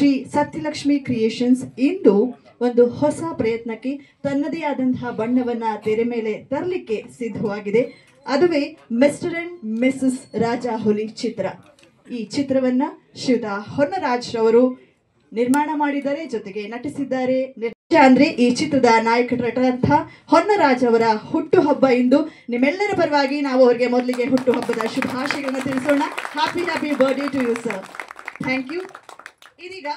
Shri ಸತ್ಯಲಕ್ಷ್ಮಿ creations ಇಂದು ಒಂದು ಹೊಸ ಪ್ರಯತ್ನಕ್ಕೆ ತನ್ನದೇ ಆದಂತಹ ಬಣ್ಣವನ್ನ ತೆರೆ ಮೇಲೆ ತರಲಿಕ್ಕೆ ಸಿದ್ಧವಾಗಿದೆ. ಅದುವೇ ಮಿಸ್ಟರ್ ಅಂಡ್ ಮಿಸಸ್ ರಾಜಾಹುಲಿ ಚಿತ್ರ. ಈ ಚಿತ್ರವನ್ನ ಶ್ರೀಯುತ ಹೊನ್ನರಾಜ್ ರವರು ನಿರ್ಮಾಣ ಮಾಡಿದ್ದಾರೆ, ಜೊತೆಗೆ ನಟಿಸಿದ್ದಾರೆ. ಅಂದ್ರೆ ಈ ಚಿತ್ರದ ನಾಯಕರಾದಂಥ ಹೊನ್ನರಾಜ್ ಅವರ ಹುಟ್ಟುಹಬ್ಬ ಇಂದು. ನಿಮ್ಮೆಲ್ಲರ ಪರವಾಗಿ ನಾವು ಅವರಿಗೆ ಮೊದಲಿಗೆ ಹುಟ್ಟುಹಬ್ಬದ ಶುಭಾಶಯಗಳನ್ನು ತಿಳಿಸೋಣ. Happy happy birthday to you sir. Thank you. ಇದೀಗ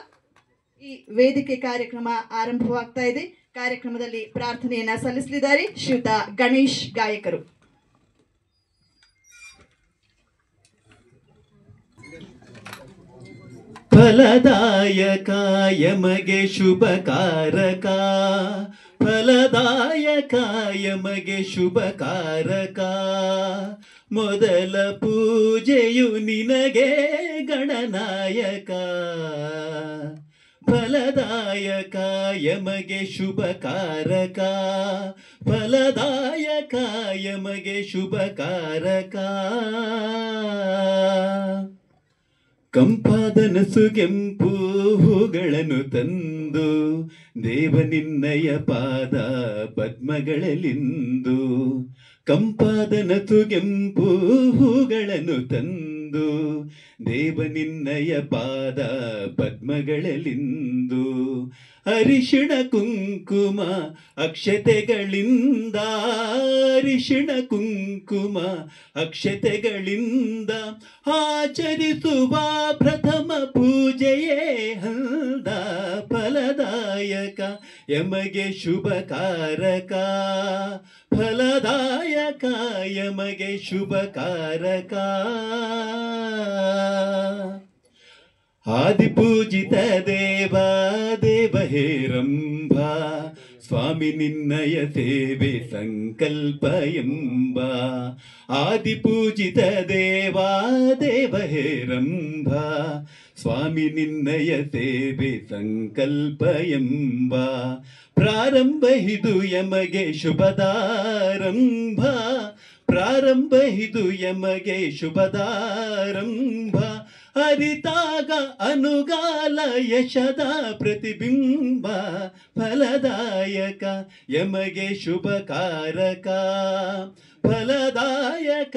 ಈ ವೇದಿಕೆ ಕಾರ್ಯಕ್ರಮ ಆರಂಭವಾಗ್ತಾ ಇದೆ. ಕಾರ್ಯಕ್ರಮದಲ್ಲಿ ಪ್ರಾರ್ಥನೆಯನ್ನ ಸಲ್ಲಿಸಲಿದ್ದಾರೆ ಶ್ರೀಯುತ ಗಣೇಶ್ ಗಾಯಕರು. ಫಲದಾಯಕ ಯಮಗೆ ಶುಭಕಾರಕ, ಫಲದಾಯಕ ಯಮಗೆ ಶುಭಕಾರಕ, ಮೊದಲ ಪೂಜೆಯು ನಿನಗೆ ಗಣನಾಯಕ. ಫಲದಾಯಕ ಯಮಗೆ ಶುಭಕಾರಕ, ಫಲದಾಯಕ ಯಮಗೆ ಶುಭಕಾರಕ. ಕಂಪಾದನಸು ಕೆಂಪು ಹೂಗಳನ್ನು ತಂದು ದೇವ ನಿನ್ನಯ ಪಾದ ಪದ್ಮಗಳಲ್ಲಿಂದು. ಕಂಪಾದನಸು ಕೆಂಪು ಹೂಗಳನ್ನು ತಂದು ದೇವ ನಿನ್ನಯ ಪಾದ ಪದ್ಮಗಳಲ್ಲಿಂದು. ಅರಿಶಿಣ ಕುಂಕುಮ ಅಕ್ಷತೆಗಳಿಂದ, ಅರಿಶಿಣ ಕುಂಕುಮ ಅಕ್ಷತೆಗಳಿಂದ ಆಚರಿಸುವ ಪ್ರಥಮ ಪೂಜೆಯೇ ಹಂದ. ಫಲದಾಯಕ ಯಮಗೆ ಶುಭಕಾರಕ, ಫಲದಾಯಕ ಯಮಗೆ ಶುಭಕಾರಕ. ಆದಿಪೂಜಿತ ದೇವ ದೇವ ಹೇರಂಬ, ಸ್ವಾಮಿ ನಿನ್ನಯ ಸೇವೆ ಸಂಕಲ್ಪ ಎಂಬ. ಆದಿಪೂಜಿತ ದೇವ ದೇವ ಹೇರಂಬ, ಸ್ವಾಮಿ ನಿನ್ನಯ ಸೇವೆ ಸಂಕಲ್ಪ ಎಂಬ. ಪ್ರಾರಂಭ ಇದು ಯಮಗೆ ಶುಭದಾರಂಭ, ಪ್ರಾರಂಭ ಇದು ಯಮಗೆ ಶುಭದಾರಂಭ. ಅರಿತಾಗ ಅನುಗಾಲ ಯಶದ ಪ್ರತಿಬಿಂಬ. ಫಲದಾಯಕ ಯಮಗೆ ಶುಭಕಾರಕ, ಫಲದಾಯಕ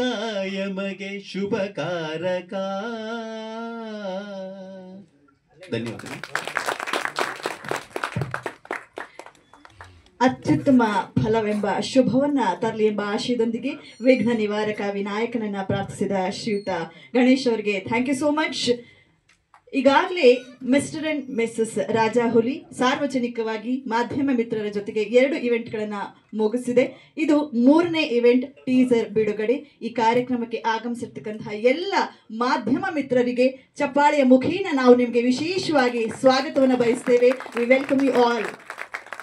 ಯಮಗೆ ಶುಭಕಾರಕ. ಧನ್ಯವಾದ. ಅತ್ಯುತ್ತಮ ಫಲವೆಂಬ ಶುಭವನ್ನ ತರಲಿ ಎಂಬ ಆಶಯದೊಂದಿಗೆ ವಿಘ್ನ ನಿವಾರಕ ವಿನಾಯಕನನ್ನ ಪ್ರಾರ್ಥಿಸಿದ ಶ್ರೀಯುತ ಗಣೇಶ್ ಅವರಿಗೆ ಥ್ಯಾಂಕ್ ಯು ಸೋ ಮಚ್. ಈಗಾಗಲೇ ಮಿಸ್ಟರ್ ಅಂಡ್ ಮಿಸಸ್ ರಾಜಾಹುಲಿ ಸಾರ್ವಜನಿಕವಾಗಿ ಮಾಧ್ಯಮ ಮಿತ್ರರ ಜೊತೆಗೆ 2 ಇವೆಂಟ್ಗಳನ್ನು ಮುಗಿಸಿದೆ. ಇದು 3ನೇ ಇವೆಂಟ್ ಟೀಸರ್ ಬಿಡುಗಡೆ. ಈ ಕಾರ್ಯಕ್ರಮಕ್ಕೆ ಆಗಮಿಸಿರ್ತಕ್ಕಂತಹ ಎಲ್ಲ ಮಾಧ್ಯಮ ಮಿತ್ರರಿಗೆ ಚಪ್ಪಾಳೆಯ ಮುಖೇನ ನಾವು ನಿಮಗೆ ವಿಶೇಷವಾಗಿ ಸ್ವಾಗತವನ್ನು ಬಯಸ್ತೇವೆ. We welcome you all.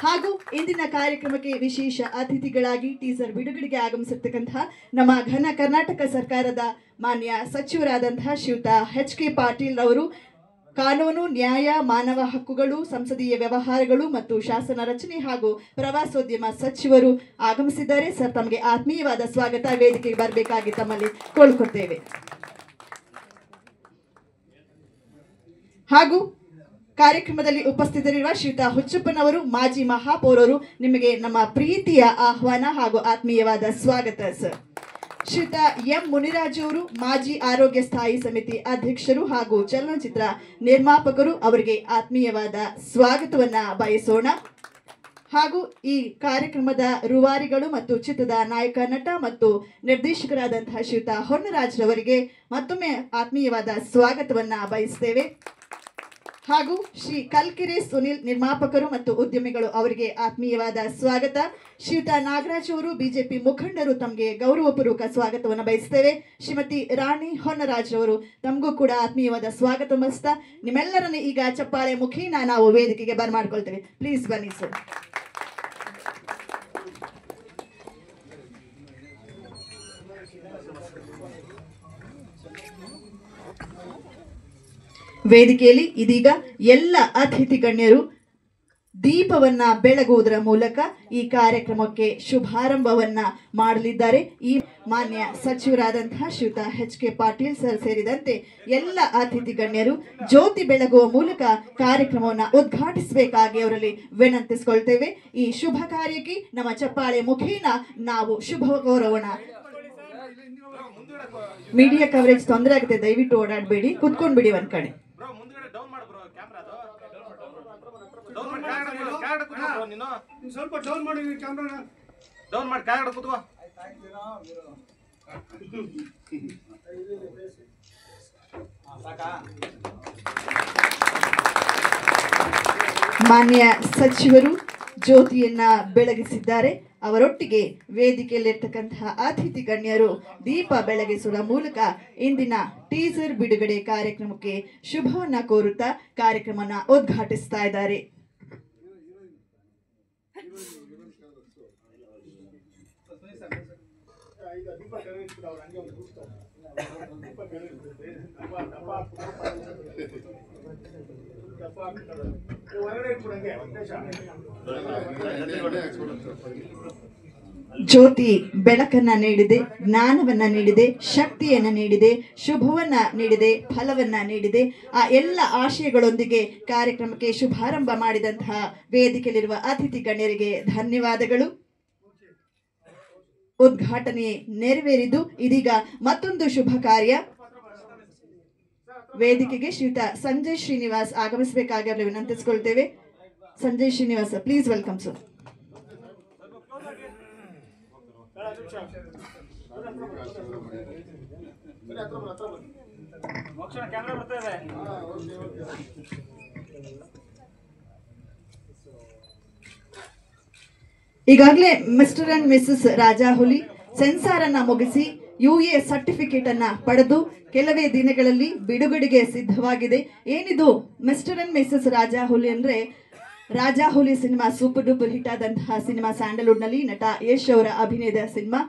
ಹಾಗೂ ಇಂದಿನ ಕಾರ್ಯಕ್ರಮಕ್ಕೆ ವಿಶೇಷ ಅತಿಥಿಗಳಾಗಿ ಟೀಸರ್ ಬಿಡುಗಡೆಗೆ ಆಗಮಿಸಿರ್ತಕ್ಕಂತಹ ನಮ್ಮ ಘನ ಕರ್ನಾಟಕ ಸರ್ಕಾರದ ಮಾನ್ಯ ಸಚಿವರಾದಂತಹ ಶ್ರೀಯುತ HK ಪಾಟೀಲ್ ಅವರು, ಕಾನೂನು ನ್ಯಾಯ ಮಾನವ ಹಕ್ಕುಗಳು ಸಂಸದೀಯ ವ್ಯವಹಾರಗಳು ಮತ್ತು ಶಾಸನ ರಚನೆ ಹಾಗೂ ಪ್ರವಾಸೋದ್ಯಮ ಸಚಿವರು ಆಗಮಿಸಿದ್ದಾರೆ. ಸರ್, ತಮಗೆ ಆತ್ಮೀಯವಾದ ಸ್ವಾಗತ. ವೇದಿಕೆಗೆ ಬರಬೇಕಾಗಿ ತಮ್ಮಲ್ಲಿ ಕೋಳ್ಕೊಳ್ತೇವೆ. ಹಾಗೂ ಕಾರ್ಯಕ್ರಮದಲ್ಲಿ ಉಪಸ್ಥಿತರಿರುವ ಶ್ರೀಯುತ ಹುಚ್ಚಪ್ಪನವರು, ಮಾಜಿ ಮಹಾಪೌರರು, ನಿಮಗೆ ನಮ್ಮ ಪ್ರೀತಿಯ ಆಹ್ವಾನ ಹಾಗೂ ಆತ್ಮೀಯವಾದ ಸ್ವಾಗತ ಸರ್. ಶ್ರೀಯುತ ಎಂ ಮುನಿರಾಜ್ ಅವರು, ಮಾಜಿ ಆರೋಗ್ಯ ಸ್ಥಾಯಿ ಸಮಿತಿ ಅಧ್ಯಕ್ಷರು ಹಾಗೂ ಚಲನಚಿತ್ರ ನಿರ್ಮಾಪಕರು, ಅವರಿಗೆ ಆತ್ಮೀಯವಾದ ಸ್ವಾಗತವನ್ನ ಬಯಸೋಣ. ಹಾಗೂ ಈ ಕಾರ್ಯಕ್ರಮದ ರೂವಾರಿಗಳು ಮತ್ತು ಚಿತ್ರದ ನಾಯಕ ನಟ ಮತ್ತು ನಿರ್ದೇಶಕರಾದಂತಹ ಶ್ರೀಯುತ ಹೊನ್ನರಾಜ್ ರವರಿಗೆ ಮತ್ತೊಮ್ಮೆ ಆತ್ಮೀಯವಾದ ಸ್ವಾಗತವನ್ನ ಬಯಸ್ತೇವೆ. ಹಾಗೂ ಶ್ರೀ ಕಲ್ಕೆರೆ ಸುನಿಲ್ ನಿರ್ಮಾಪಕರು ಮತ್ತು ಉದ್ಯಮಿಗಳು, ಅವರಿಗೆ ಆತ್ಮೀಯವಾದ ಸ್ವಾಗತ. ಶ್ರೀಯುತ ನಾಗರಾಜ್ ಅವರು, ಬಿಜೆಪಿ ಮುಖಂಡರು, ತಮಗೆ ಗೌರವಪೂರ್ವಕ ಸ್ವಾಗತವನ್ನು ಬಯಸ್ತೇವೆ. ಶ್ರೀಮತಿ ರಾಣಿ ಹೊನ್ನರಾಜ್ ಅವರು, ತಮಗೂ ಕೂಡ ಆತ್ಮೀಯವಾದ ಸ್ವಾಗತ ಬಯಸ್ತಾ ನಿಮ್ಮೆಲ್ಲರನ್ನ ಈಗ ಚಪ್ಪಾಳೆ ಮುಖೇನ ನಾವು ವೇದಿಕೆಗೆ ಬರಮಾಡ್ಕೊಳ್ತೇವೆ. ಪ್ಲೀಸ್ ಬನ್ನಿ ಸರ್. ವೇದಿಕೆಯಲ್ಲಿ ಇದೀಗ ಎಲ್ಲ ಅತಿಥಿ ಗಣ್ಯರು ದೀಪವನ್ನ ಬೆಳಗುವುದರ ಮೂಲಕ ಈ ಕಾರ್ಯಕ್ರಮಕ್ಕೆ ಶುಭಾರಂಭವನ್ನ ಮಾಡಲಿದ್ದಾರೆ. ಈ ಮಾನ್ಯ ಸಚಿವರಾದಂತಹ ಶ್ರೀಯುತ HK ಪಾಟೀಲ್ ಸರ್ ಸೇರಿದಂತೆ ಎಲ್ಲ ಅತಿಥಿ ಗಣ್ಯರು ಜ್ಯೋತಿ ಬೆಳಗುವ ಮೂಲಕ ಕಾರ್ಯಕ್ರಮವನ್ನು ಉದ್ಘಾಟಿಸಬೇಕಾಗಿ ಅವರಲ್ಲಿ ವಿನಂತಿಸಿಕೊಳ್ತೇವೆ. ಈ ಶುಭ ಕಾರ್ಯಕ್ಕೆ ನಮ್ಮ ಚಪ್ಪಾಳೆ ಮುಖೇನ ನಾವು ಶುಭ ಕೋರೋಣ. ಮೀಡಿಯಾ ಕವರೇಜ್ ತೊಂದರೆ ಆಗುತ್ತೆ, ದಯವಿಟ್ಟು ಓಡಾಡಬೇಡಿ, ಕುತ್ಕೊಂಡ್ಬಿಡಿ ಒಂದ್ ಕಡೆ. ಸ್ವಲ್ಪ ಡೌನ್ ಮಾಡಿ ಕ್ಯಾಮ್ರಾ ಡೌನ್ ಮಾಡಿ ಕೆಳಗಡೆ ಕೂತ್ಕೋ. ಮಾನ್ಯ ಸಚಿವರು ಜ್ಯೋತಿಯನ್ನ ಬೆಳಗಿಸಿದ್ದಾರೆ. ಅವರೊಟ್ಟಿಗೆ ವೇದಿಕೆಯಲ್ಲಿರ್ತಕ್ಕಂತಹ ಅತಿಥಿ ಗಣ್ಯರು ದೀಪ ಬೆಳಗಿಸುವ ಮೂಲಕ ಇಂದಿನ ಟೀಸರ್ ಬಿಡುಗಡೆ ಕಾರ್ಯಕ್ರಮಕ್ಕೆ ಶುಭವನ್ನ ಕೋರುತ್ತಾ ಕಾರ್ಯಕ್ರಮನ ಉದ್ಘಾಟಿಸ್ತಾ ಇದ್ದಾರೆ. ಜ್ಯೋತಿ ಬೆಳಕನ್ನ ನೀಡಿದೆ, ಜ್ಞಾನವನ್ನ ನೀಡಿದೆ, ಶಕ್ತಿಯನ್ನ ನೀಡಿದೆ, ಶುಭವನ್ನ ನೀಡಿದೆ, ಫಲವನ್ನ ನೀಡಿದೆ. ಆ ಎಲ್ಲ ಆಶಯಗಳೊಂದಿಗೆ ಕಾರ್ಯಕ್ರಮಕ್ಕೆ ಶುಭಾರಂಭ ಮಾಡಿದಂತಹ ವೇದಿಕೆಯಲ್ಲಿರುವ ಅತಿಥಿ ಗಣ್ಯರಿಗೆ ಧನ್ಯವಾದಗಳು. ಉದ್ಘಾಟನೆ ನೆರವೇರಿದ್ದು ಇದೀಗ ಮತ್ತೊಂದು ಶುಭ ಕಾರ್ಯ. ವೇದಿಕೆಗೆ ಶ್ರೀಯುತ ಸಂಜಯ್ ಶ್ರೀನಿವಾಸ್ ಆಗಮಿಸಬೇಕಾಗಿ ಅವರಲ್ಲಿ ವಿನಂತಿಸಿಕೊಳ್ತೇವೆ. Sanjay Srinivas, please welcome sir. ಈಗಾಗಲೇ Mr and Mrs Rajahuli censor ಅನ್ನ ಮುಗಿಸಿ UA ಸರ್ಟಿಫಿಕೇಟ್ ಅನ್ನ ಪಡೆದು ಕೆಲವೇ ದಿನಗಳಲ್ಲಿ ಬಿಡುಗಡೆಗೆ ಸಿದ್ಧವಾಗಿದೆ. ಏನಿದು ಮಿಸ್ಟರ್ ಅಂಡ್ ಮಿಸಸ್ ರಾಜಾಹುಲಿ ಅಂದ್ರೆ, Rajahuli cinema super duper hit ಆದಂತಹ ಸಿನಿಮಾ, ಸ್ಯಾಂಡಲ್ವುಡ್ ನಲ್ಲಿ ನಟ ಯಶ್ ಅವರ ಅಭಿನಯದ ಸಿನಿಮಾ.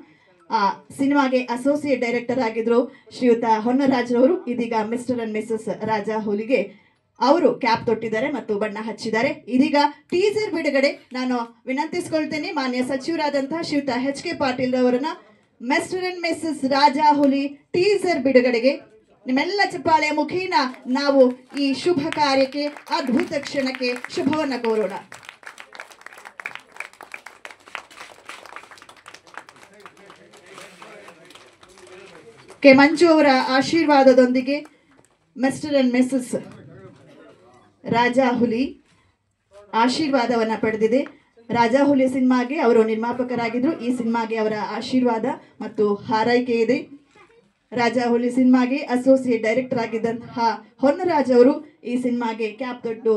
ಆ ಸಿನಿಮಾಗೆ ಅಸೋಸಿಯೇಟ್ ಡೈರೆಕ್ಟರ್ ಆಗಿದ್ರು ಶ್ರೀಯುತ ಹೊನ್ನರಾಜ್ರವರು. ಇದೀಗ ಮಿಸ್ಟರ್ ಅಂಡ್ ಮಿಸಸ್ ರಾಜಾಹುಲಿಗೆ ಅವರು ಕ್ಯಾಪ್ ತೊಟ್ಟಿದ್ದಾರೆ ಮತ್ತು ಬಣ್ಣ ಹಚ್ಚಿದ್ದಾರೆ. ಇದೀಗ ಟೀಸರ್ ಬಿಡುಗಡೆ ನಾನು ವಿನಂತಿಸಿಕೊಳ್ತೇನೆ ಮಾನ್ಯ ಸಚಿವರಾದಂತಹ ಶ್ರೀಯುತ HK ಪಾಟೀಲ್ ಅವರನ್ನ mister and Mrs Rajahuli teaser ಬಿಡುಗಡೆಗೆ ನಿಮ್ಮೆಲ್ಲ ಚಪ್ಪಾಳೆಯ ಮುಖೇನ ನಾವು ಈ ಶುಭ ಕಾರ್ಯಕ್ಕೆ, ಅದ್ಭುತ ಕ್ಷಣಕ್ಕೆ ಶುಭವನ್ನ ಕೋರೋಣ. ಕೆ ಮಂಜು ಅವರ ಆಶೀರ್ವಾದದೊಂದಿಗೆ ಮಿಸ್ಟರ್ ಅಂಡ್ ಮಿಸಸ್ ರಾಜಾಹುಲಿ ಆಶೀರ್ವಾದವನ್ನ ಪಡೆದಿದೆ. ರಾಜಾಹುಲಿ ಸಿನಿಮಾಗೆ ಅವರು ನಿರ್ಮಾಪಕರಾಗಿದ್ರು. ಈ ಸಿನಿಮಾಗೆ ಅವರ ಆಶೀರ್ವಾದ ಮತ್ತು ಹಾರೈಕೆ ಇದೆ. ರಾಜಾಹುಲಿ ಸಿನಿಮಾಗೆ ಅಸೋಸಿಯೇಟ್ ಡೈರೆಕ್ಟರ್ ಆಗಿದ್ದಂತಹ ಹೊನ್ನರಾಜ್ ಅವರು ಈ ಸಿನಿಮಾಗೆ ಕ್ಯಾಪ್ ತೊಟ್ಟು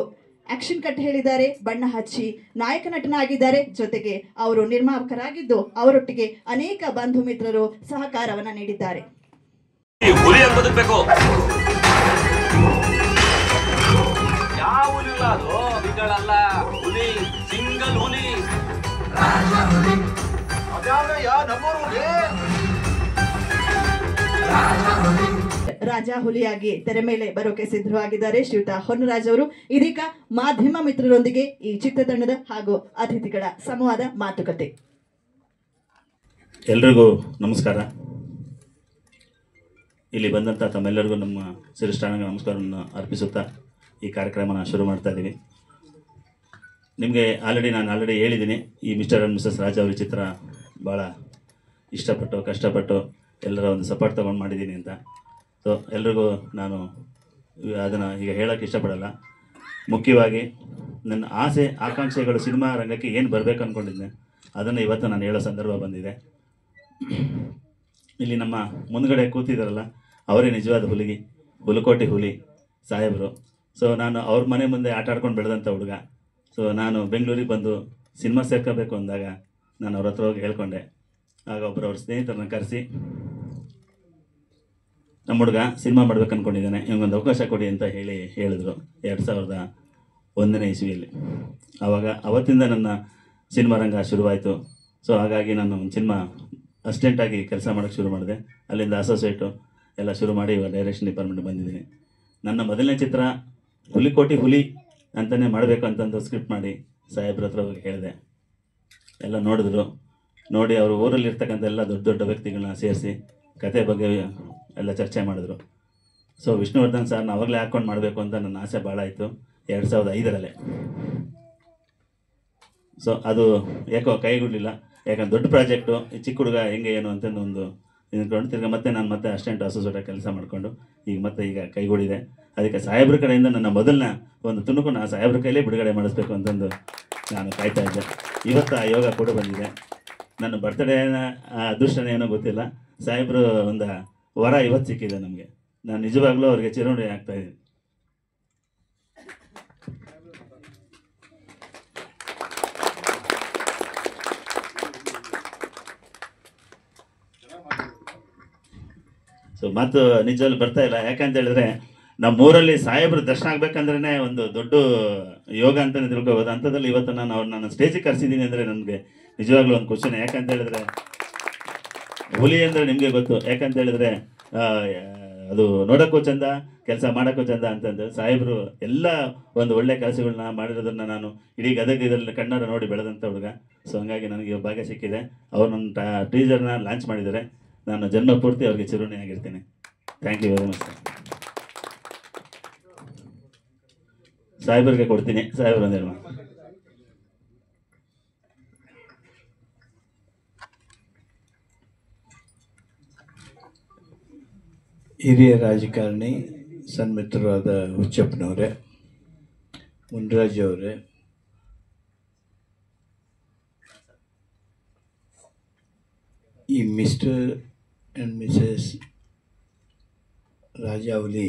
ಆಕ್ಷನ್ ಕಟ್ ಹೇಳಿದ್ದಾರೆ, ಬಣ್ಣ ಹಚ್ಚಿ ನಾಯಕ ನಟನಾಗಿದ್ದಾರೆ. ಜೊತೆಗೆ ಅವರು ನಿರ್ಮಾಪಕರಾಗಿದ್ದು ಅವರೊಟ್ಟಿಗೆ ಅನೇಕ ಬಂಧು ಮಿತ್ರರು ಸಹಕಾರವನ್ನ ನೀಡಿದ್ದಾರೆ. ರಾಜಾಹುಲಿಯಾಗಿ ತೆರೆ ಮೇಲೆ ಬರೋಕೆ ಸಿದ್ಧವಾಗಿದ್ದಾರೆ ಶ್ರೀಯುತ ಹೊನ್ನರಾಜ್ ಅವರು. ಇದೀಗ ಮಾಧ್ಯಮ ಮಿತ್ರರೊಂದಿಗೆ ಈ ಚಿತ್ರತಂಡದ ಹಾಗೂ ಅತಿಥಿಗಳ ಸಂವಾದ ಮಾತುಕತೆ. ಎಲ್ರಿಗೂ ನಮಸ್ಕಾರ. ಇಲ್ಲಿ ಬಂದಂಥ ತಮ್ಮೆಲ್ಲರಿಗೂ ನಮ್ಮ ಶಿರಷ್ಟಾಂಗ ನಮಸ್ಕಾರವನ್ನು ಅರ್ಪಿಸುತ್ತಾ ಈ ಕಾರ್ಯಕ್ರಮನ ಶುರು ಮಾಡ್ತಾ ಇದ್ದೀವಿ. ನಿಮಗೆ ನಾನು ಆಲ್ರೆಡಿ ಹೇಳಿದ್ದೀನಿ, ಈ ಮಿಸ್ಟರ್ ಆ್ಯಂಡ್ ಮಿಸಸ್ ರಾಜಾಹುಲಿ ಚಿತ್ರ ಭಾಳ ಇಷ್ಟಪಟ್ಟು ಕಷ್ಟಪಟ್ಟು ಎಲ್ಲರ ಒಂದು ಸಪೋರ್ಟ್ ತೊಗೊಂಡು ಮಾಡಿದ್ದೀನಿ ಅಂತ. ಸೊ ಎಲ್ರಿಗೂ ನಾನು ಅದನ್ನು ಈಗ ಹೇಳೋಕ್ಕೆ ಇಷ್ಟಪಡಲ್ಲ. ಮುಖ್ಯವಾಗಿ ನನ್ನ ಆಸೆ ಆಕಾಂಕ್ಷೆಗಳು ಸಿನಿಮಾ ರಂಗಕ್ಕೆ ಏನು ಬರಬೇಕು ಅಂದ್ಕೊಂಡಿದ್ದೆ ಅದನ್ನು ಇವತ್ತು ನಾನು ಹೇಳೋ ಸಂದರ್ಭ ಬಂದಿದೆ. ಇಲ್ಲಿ ನಮ್ಮ ಮುಂದ್ಗಡೆ ಕೂತಿದ್ದಾರಲ್ಲ, ಅವರೇ ನಿಜವಾದ ಹುಲಕೋಟೆ ಹುಲಿ ಸಾಹೇಬರು. ಸೊ ನಾನು ಅವ್ರ ಮನೆ ಮುಂದೆ ಆಟ ಆಡ್ಕೊಂಡು ಬೆಳೆದಂಥ ಹುಡುಗ. ಸೊ ನಾನು ಬೆಂಗಳೂರಿಗೆ ಬಂದು ಸಿನಿಮಾ ಸೇರ್ಕೋಬೇಕು ಅಂದಾಗ ನಾನು ಅವ್ರ ಹತ್ರ ಹೋಗಿ ಹೇಳ್ಕೊಂಡೆ. ಆಗ ಒಬ್ಬರು ಅವ್ರ ಸ್ನೇಹಿತರನ್ನ ಕರೆಸಿ, ನಮ್ಮ ಹುಡುಗ ಸಿನಿಮಾ ಮಾಡ್ಬೇಕು ಅಂದ್ಕೊಂಡಿದ್ದಾನೆ, ಇವಂಗೊಂದು ಅವಕಾಶ ಕೊಡಿ ಅಂತ ಹೇಳಿದರು 2001ನೇ ಇಸ್ವಿಯಲ್ಲಿ. ಅವತ್ತಿಂದ ನನ್ನ ಸಿನಿಮಾ ರಂಗ ಶುರುವಾಯಿತು. ಸೊ ಹಾಗಾಗಿ ನಾನು ಒಂದು ಸಿನಿಮಾ ಅಸಿಸ್ಟೆಂಟಾಗಿ ಕೆಲಸ ಮಾಡೋಕ್ಕೆ ಶುರು ಮಾಡಿದೆ. ಅಲ್ಲಿಂದ ಅಸೋಸಿಯೇಟು ಎಲ್ಲ ಶುರು ಮಾಡಿ ಇವಾಗ ಡೈರೆಕ್ಷನ್ ಡಿಪಾರ್ಟ್ಮೆಂಟ್ ಬಂದಿದ್ದೀನಿ. ನನ್ನ ಮೊದಲನೇ ಚಿತ್ರ ಹುಲಿಕೋಟೆ ಹುಲಿ ಅಂತಲೇ ಮಾಡಬೇಕು ಅಂತಂದು ಸ್ಕ್ರಿಪ್ಟ್ ಮಾಡಿ ಸಾಹೇಬ್ರ ಹತ್ರ ಹೋಗಿ ಹೇಳಿದೆ. ಎಲ್ಲ ನೋಡಿದ್ರು. ನೋಡಿ ಅವರು ಊರಲ್ಲಿರ್ತಕ್ಕಂಥ ಎಲ್ಲ ದೊಡ್ಡ ದೊಡ್ಡ ವ್ಯಕ್ತಿಗಳನ್ನ ಸೇರಿಸಿ ಕತೆ ಬಗ್ಗೆ ಎಲ್ಲ ಚರ್ಚೆ ಮಾಡಿದ್ರು. ಸೊ ವಿಷ್ಣುವರ್ಧನ್ ಸರ್ ಅವಾಗಲೇ ಹಾಕ್ಕೊಂಡು ಮಾಡಬೇಕು ಅಂತ ನನ್ನ ಆಸೆ ಭಾಳ ಇತ್ತು 2005ರಲ್ಲಿ. ಸೊ ಅದು ಯಾಕೋ ಕೈಗೂಡಲಿಲ್ಲ. ಯಾಕಂದ್ರೆ ದೊಡ್ಡ ಪ್ರಾಜೆಕ್ಟು, ಚಿಕ್ಕ ಹುಡುಗ ಹೆಂಗೆ ಏನು ಅಂತಂದು ಒಂದು ನಿಂತ್ಕೊಂಡು ತಿರ್ಗಿ ಮತ್ತೆ ನಾನು ಮತ್ತೆ ಅಸಿಸ್ಟೆಂಟ್ ಅಸೋಸಿಯೇಟ್ ಕೆಲಸ ಮಾಡಿಕೊಂಡು ಈಗ ಕೈಗೂಡಿದೆ. ಅದಕ್ಕೆ ಸಾಹೇಬ್ರ ಕಡೆಯಿಂದ ನನ್ನ ಮೊದಲನ ಒಂದು ತುಣುಕು ನಾನು ಸಾಹೇಬ್ರ ಕೈಲೇ ಬಿಡುಗಡೆ ಮಾಡಿಸ್ಬೇಕು ಅಂತಂದು ನಾನು ಕಾಯ್ತಾ ಇದ್ದೆ. ಇವತ್ತು ಆ ಯೋಗ ಕೂಡ ಬಂದಿದೆ. ನನ್ನ ಬರ್ತಡೇನ ಅದೃಷ್ಟನೇ ಏನೋ ಗೊತ್ತಿಲ್ಲ, ಸಾಹೇಬರು ಒಂದು ವರ ಇವತ್ತು ಸಿಕ್ಕಿದೆ ನಮಗೆ. ನಾನು ನಿಜವಾಗ್ಲೂ ಅವ್ರಿಗೆ ಚಿರುಣಿ ಆಗ್ತಾಯಿದ್ದೀನಿ. ಸೊ ಮತ್ತು ನಿಜವಲ್ಲಿ ಬರ್ತಾ ಇಲ್ಲ. ಯಾಕಂತ ಹೇಳಿದ್ರೆ ನಮ್ಮೂರಲ್ಲಿ ಸಾಹೇಬ್ರು ದರ್ಶನ ಆಗ್ಬೇಕಂದ್ರೆ ಒಂದು ದೊಡ್ಡ ಯೋಗ ಅಂತಲೇ ತಿಳ್ಕೊಬೋದು. ಅಂಥದ್ರಲ್ಲಿ ಇವತ್ತು ನಾನು ನನ್ನ ಸ್ಟೇಜಿಗೆ ಕರೆಸಿದ್ದೀನಿ ಅಂದರೆ ನನಗೆ ನಿಜವಾಗ್ಲೂ ಒಂದು ಖುಷಿನೇ. ಯಾಕಂತ ಹೇಳಿದ್ರೆ ಹುಲಿ ಅಂದರೆ ನಿಮಗೆ ಗೊತ್ತು. ಯಾಕಂತ ಹೇಳಿದ್ರೆ ಅದು ನೋಡೋಕ್ಕೂ ಚಂದ, ಕೆಲಸ ಮಾಡೋಕ್ಕೂ ಚಂದ ಅಂತಂದು ಸಾಹೇಬರು ಎಲ್ಲ ಒಂದು ಒಳ್ಳೆ ಕೆಲಸಗಳನ್ನ ಮಾಡಿರೋದನ್ನು ನಾನು ಇಡೀ ಗದಗ ಇದರಲ್ಲಿ ಕಣ್ಣಾರ ನೋಡಿ ಬೆಳೆದಂಥ ಹುಡುಗ. ಸೊ ಹಂಗಾಗಿ ನನಗೆ ಭಾಗ್ಯ ಸಿಕ್ಕಿದೆ. ಅವ್ರು ನನ್ನ ಟೀಸರ್ನ ಲಾಂಚ್ ಮಾಡಿದ್ದಾರೆ. ನಾನು ಜನ್ಮ ಪೂರ್ತಿ ಅವ್ರಿಗೆ ಚಿರುಣಿ ಆಗಿರ್ತೀನಿ. Thank you very much. ಸಾಹೇಬರಿಗೆ ಕೊಡ್ತೀನಿ. ಸಾಹೇಬ್ರು ಒಂದೇನು ಹಿರಿಯ ರಾಜಕಾರಣಿ ಸನ್ಮಿತ್ರರಾದ ಹುಚ್ಚಪ್ಪನವರೇ, ಮುನ್ರಾಜ್ ಅವರೇ, ಈ ಮಿಸ್ಟರ್ ಆ್ಯಂಡ್ ಮಿಸಸ್ ರಾಜಾವಲಿ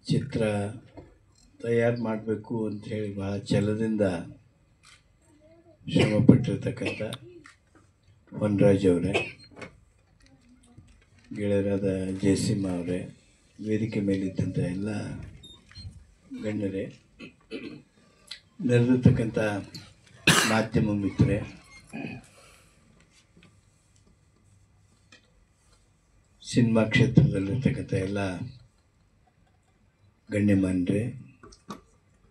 ಚಿತ್ರ ತಯಾರು ಮಾಡಬೇಕು ಅಂಥೇಳಿ ಭಾಳ ಛಲದಿಂದ ಶ್ರಮಪಟ್ಟಿರ್ತಕ್ಕಂಥ ವನರಾಜ್ ಅವರೇ, ಗೆಳೆಯರಾದ ಜಯಸಿಂಹ ಅವರೇ, ವೇದಿಕೆ ಮೇಲಿದ್ದಂಥ ಎಲ್ಲ ಗಣ್ಯರೇ, ನೆರೆದಿರ್ತಕ್ಕಂಥ ಮಾಧ್ಯಮ ಮಿತ್ರರೇ, ಸಿನಿಮಾ ಕ್ಷೇತ್ರದಲ್ಲಿರ್ತಕ್ಕಂಥ ಎಲ್ಲ ಗಣ್ಯಮಾನ್ಯರೇ,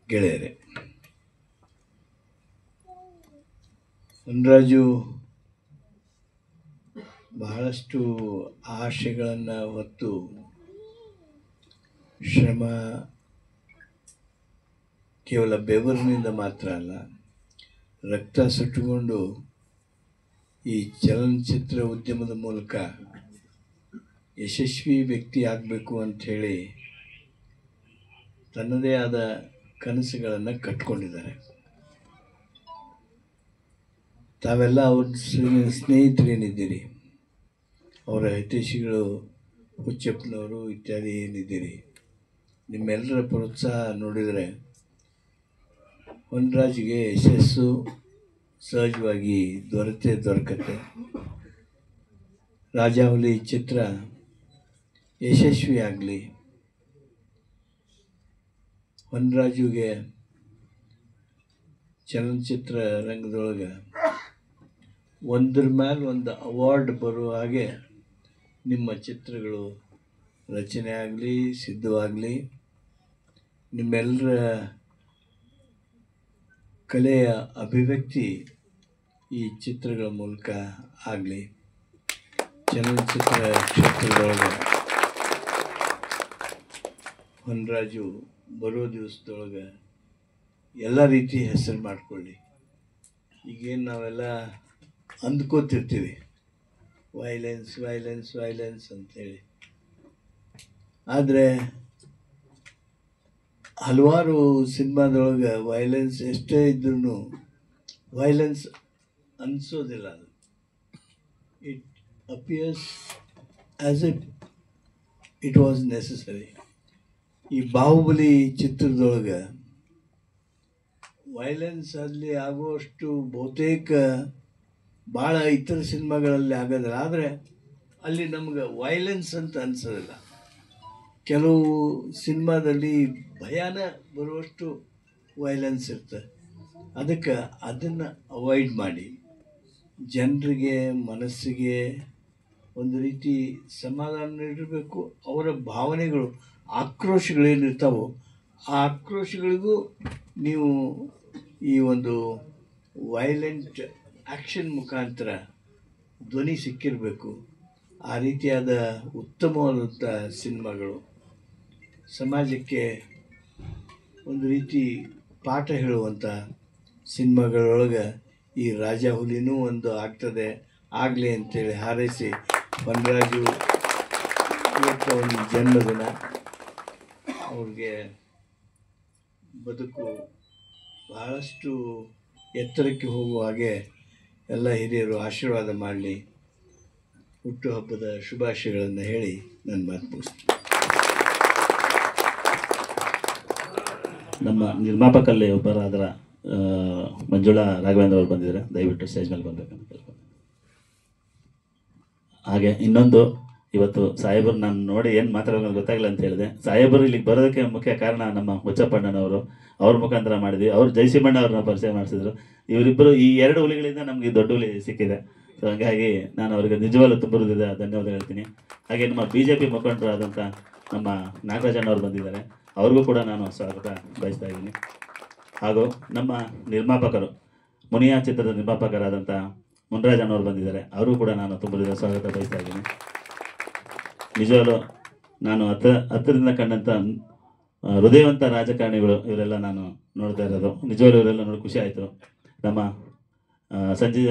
ಗೆಳೆಯರೇ, ವನರಾಜು ಬಹಳಷ್ಟು ಆಶೆಗಳನ್ನು ಹೊತ್ತು ಶ್ರಮ ಕೇವಲ ಬೆವರಿನಿಂದ ಮಾತ್ರ ಅಲ್ಲ, ರಕ್ತ ಸುಟ್ಟುಕೊಂಡು ಈ ಚಲನಚಿತ್ರ ಉದ್ಯಮದ ಮೂಲಕ ಯಶಸ್ವಿ ವ್ಯಕ್ತಿ ಆಗಬೇಕು ಅಂಥೇಳಿ ತನ್ನದೇ ಆದ ಕನಸುಗಳನ್ನು ಕಟ್ಕೊಂಡಿದ್ದಾರೆ. ತಾವೆಲ್ಲ ಅವ್ರ ಸ್ನೇಹಿತರೇನಿದ್ದೀರಿ, ಅವರ ಹಿತೈಷಿಗಳು ಹುಚ್ಚಪ್ಪನವರು ಇತ್ಯಾದಿ ಏನಿದ್ದೀರಿ, ನಿಮ್ಮೆಲ್ಲರ ಪ್ರೋತ್ಸಾಹ ನೋಡಿದರೆ ವನರಾಜ್ಗೆ ಯಶಸ್ಸು ಸಹಜವಾಗಿ ದೊರಕತ್ತೆ. ರಾಜಾವಲಿ ಚಿತ್ರ ಯಶಸ್ವಿಯಾಗಲಿ, ವನರಾಜುಗೆ ಚಲನಚಿತ್ರ ರಂಗದೊಳಗೆ ಒಂದ್ರ ಮೇಲೆ ಒಂದು ಅವಾರ್ಡ್ ಬರುವ ಹಾಗೆ ನಿಮ್ಮ ಚಿತ್ರಗಳು ರಚನೆ ಆಗಲಿ, ಸಿದ್ಧವಾಗಲಿ, ನಿಮ್ಮೆಲ್ಲರ ಕಲೆಯ ಅಭಿವ್ಯಕ್ತಿ ಈ ಚಿತ್ರಗಳ ಮೂಲಕ ಆಗಲಿ. ಚಲನಚಿತ್ರ ಕ್ಷೇತ್ರದೊಳಗೆ ವನರಾಜು ಬರೋ ದಿವಸದೊಳಗೆ ಎಲ್ಲ ರೀತಿ ಹೆಸರು ಮಾಡಿಕೊಳ್ಳಿ. ಈಗೇನು ನಾವೆಲ್ಲ ಅಂದ್ಕೋತಿರ್ತೀವಿ ವೈಲೆನ್ಸ್ ವೈಲೆನ್ಸ್ ವೈಲೆನ್ಸ್ ಅಂಥೇಳಿ, ಆದರೆ ಹಲವಾರು ಸಿನಿಮಾದೊಳಗೆ ವೈಲೆನ್ಸ್ ಎಷ್ಟೇ ಇದ್ರೂ ವೈಲೆನ್ಸ್ ಅನಿಸೋದಿಲ್ಲ. ಅದು it appears as it was necessary. ಈ ಬಾಹುಬಲಿ ಚಿತ್ರದೊಳಗೆ ವೈಲೆನ್ಸ್ ಅಲ್ಲಿ ಆಗುವಷ್ಟು ಬಹುತೇಕ ಭಾಳ ಇತರ ಸಿನಿಮಾಗಳಲ್ಲಿ ಆಗೋದಿಲ್ಲ. ಆದರೆ ಅಲ್ಲಿ ನಮ್ಗೆ ವೈಲೆನ್ಸ್ ಅಂತ ಅನಿಸೋದಿಲ್ಲ. ಕೆಲವು ಸಿನಿಮಾದಲ್ಲಿ ಭಯಾನ ಬರುವಷ್ಟು ವೈಲೆನ್ಸ್ ಇರ್ತದೆ. ಅದಕ್ಕೆ ಅದನ್ನು ಅವಾಯ್ಡ್ ಮಾಡಿ ಜನರಿಗೆ ಮನಸ್ಸಿಗೆ ಒಂದು ರೀತಿ ಸಮಾಧಾನ ನೀಡಿರಬೇಕು. ಅವರ ಭಾವನೆಗಳು, ಆಕ್ರೋಶಗಳೇನಿರ್ತಾವೋ ಆ ಆಕ್ರೋಶಗಳಿಗೂ ನೀವು ಈ ಒಂದು ವೈಲೆಂಟ್ ಆ್ಯಕ್ಷನ್ ಮುಖಾಂತರ ಧ್ವನಿ ಸಿಕ್ಕಿರಬೇಕು. ಆ ರೀತಿಯಾದ ಉತ್ತಮವಾದಂಥ ಸಿನಿಮಾಗಳು ಸಮಾಜಕ್ಕೆ ಒಂದು ರೀತಿ ಪಾಠ ಹೇಳುವಂಥ ಸಿನಿಮಾಗಳೊಳಗೆ ಈ ರಾಜ ಹುಲಿನೂ ಒಂದು ಆಗ್ತದೆ, ಆಗಲಿ ಅಂತೇಳಿ ಹಾರೈಸಿ ವನರಾಜು ಇವತ್ತು ಒಂದು ಜನ್ಮದಿನ. ಅವ್ರಿಗೆ ಬದುಕು ಬಹಳಷ್ಟು ಎತ್ತರಕ್ಕೆ ಹೋಗುವ ಹಾಗೆ ಎಲ್ಲ ಹಿರಿಯರು ಆಶೀರ್ವಾದ ಮಾಡಲಿ. ಹುಟ್ಟುಹಬ್ಬದ ಶುಭಾಶಯಗಳನ್ನು ಹೇಳಿ ನನ್ನ ಮಾತು ಮುಗಿಸ್ತೀನಿ. ನಮ್ಮ ನಿರ್ಮಾಪಕಲ್ಲಿ ಒಬ್ಬರಾದರ ಮಂಜುಳಾ ರಾಘವೇಂದ್ರ ಅವರು ಬಂದಿದ್ದಾರೆ, ದಯವಿಟ್ಟು ಸ್ಟೇಜ್ ಮೇಲೆ ಬರಬೇಕಂತ ಕೇಳ್ಕೊಂಡು. ಹಾಗೆ ಇನ್ನೊಂದು, ಇವತ್ತು ಸಾಹೇಬರು ನಾನು ನೋಡಿ ಏನು ಮಾತಾಡೋದು ಗೊತ್ತಾಗಲ್ಲ ಅಂತ ಹೇಳಿದೆ. ಸಾಹೇಬರು ಇಲ್ಲಿಗೆ ಬರೋದಕ್ಕೆ ಮುಖ್ಯ ಕಾರಣ ನಮ್ಮ ಹುಚ್ಚಪ್ಪಣ್ಣನವರು, ಅವ್ರ ಮುಖಾಂತರ ಮಾಡಿದ್ವಿ. ಅವರು ಜಯಸಿಂಹಣ್ಣ ಅವ್ರನ್ನ ಪರಿಚಯ ಮಾಡಿಸಿದ್ರು. ಇವರಿಬ್ಬರು ಈ 2 ಹುಲಿಗಳಿಂದ ನಮಗೆ ದೊಡ್ಡ ಹುಲಿ ಸಿಕ್ಕಿದೆ. ಸೊ ಹಾಗಾಗಿ ನಾನು ಅವರಿಗೆ ನಿಜವಾಗ್ಲೂ ತುಂಬ ಹೃದಯದ ಧನ್ಯವಾದ ಹೇಳ್ತೀನಿ. ಹಾಗೆ ನಮ್ಮ BJP ಮುಖಂಡರಾದಂಥ ನಮ್ಮ ನಾಗರಾಜಣ್ಣವ್ರು ಬಂದಿದ್ದಾರೆ, ಅವ್ರಿಗೂ ಕೂಡ ನಾನು ಸ್ವಾಗತ ಬಯಸ್ತಾ ಇದ್ದೀನಿ. ಹಾಗೂ ನಮ್ಮ ನಿರ್ಮಾಪಕರು, ಮುನಿಯಾ ಚಿತ್ರದ ನಿರ್ಮಾಪಕರಾದಂಥ ಮುನ್ರಾಜಣ್ಣವ್ರು ಬಂದಿದ್ದಾರೆ, ಅವರು ಕೂಡ ನಾನು ತುಂಬ ಸ್ವಾಗತ ಬಯಸ್ತಾ ಇದ್ದೀನಿ. ನಿಜವಾಗ್ಲೂ ನಾನು ಹತ್ತಿರದಿಂದ ಕಂಡಂಥ ಹೃದಯವಂತ ರಾಜಕಾರಣಿಗಳು ಇವರೆಲ್ಲ ನಾನು ನೋಡ್ತಾ ಇರೋದು. ನಿಜವಾಗ್ಲೂ ಇವರೆಲ್ಲ ನೋಡಿ ಖುಷಿ ಆಯಿತು. ನಮ್ಮ ಸಂಜಯ್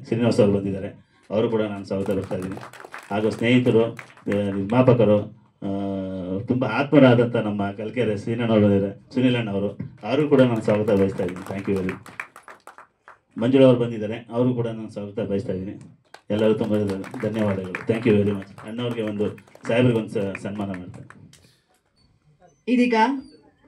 ಶ್ರೀನಿವಾಸ್ ಅವರು ಬಂದಿದ್ದಾರೆ, ಅವರು ಕೂಡ ನಾನು ಸ್ವಾಗತ ಬರ್ತಾ ಇದ್ದೀನಿ. ಹಾಗೂ ಸ್ನೇಹಿತರು, ನಿರ್ಮಾಪಕರು, ತುಂಬ ಆತ್ಮರಾದಂಥ ನಮ್ಮ ಕಲ್ಕೆರೆ ಶ್ರೀನಣ್ಣವ್ರು ಬಂದಿದ್ದಾರೆ, ಸುನೀಲಣ್ಣ ಅವರು ಕೂಡ ನಾನು ಸ್ವಾಗತ ಬಯಸ್ತಾ ಇದ್ದೀನಿ. Thank you very. ಮಂಜುಳಾ ಅವರು ಬಂದಿದ್ದಾರೆ, ಅವರು ಕೂಡ ನಾನು ಸ್ವಾಗತ ಬಯಸ್ತಾ ಇದ್ದೀನಿ. ಎಲ್ಲರೂ ತುಂಬ ಧನ್ಯವಾದಗಳು. Thank you very much. ಅಣ್ಣವ್ರಿಗೆ ಸಾಹೇಬ್ರಿಗೆ ಒಂದು ಸನ್ಮಾನ ಮಾಡ್ತಾರೆ. ಇದೀಗ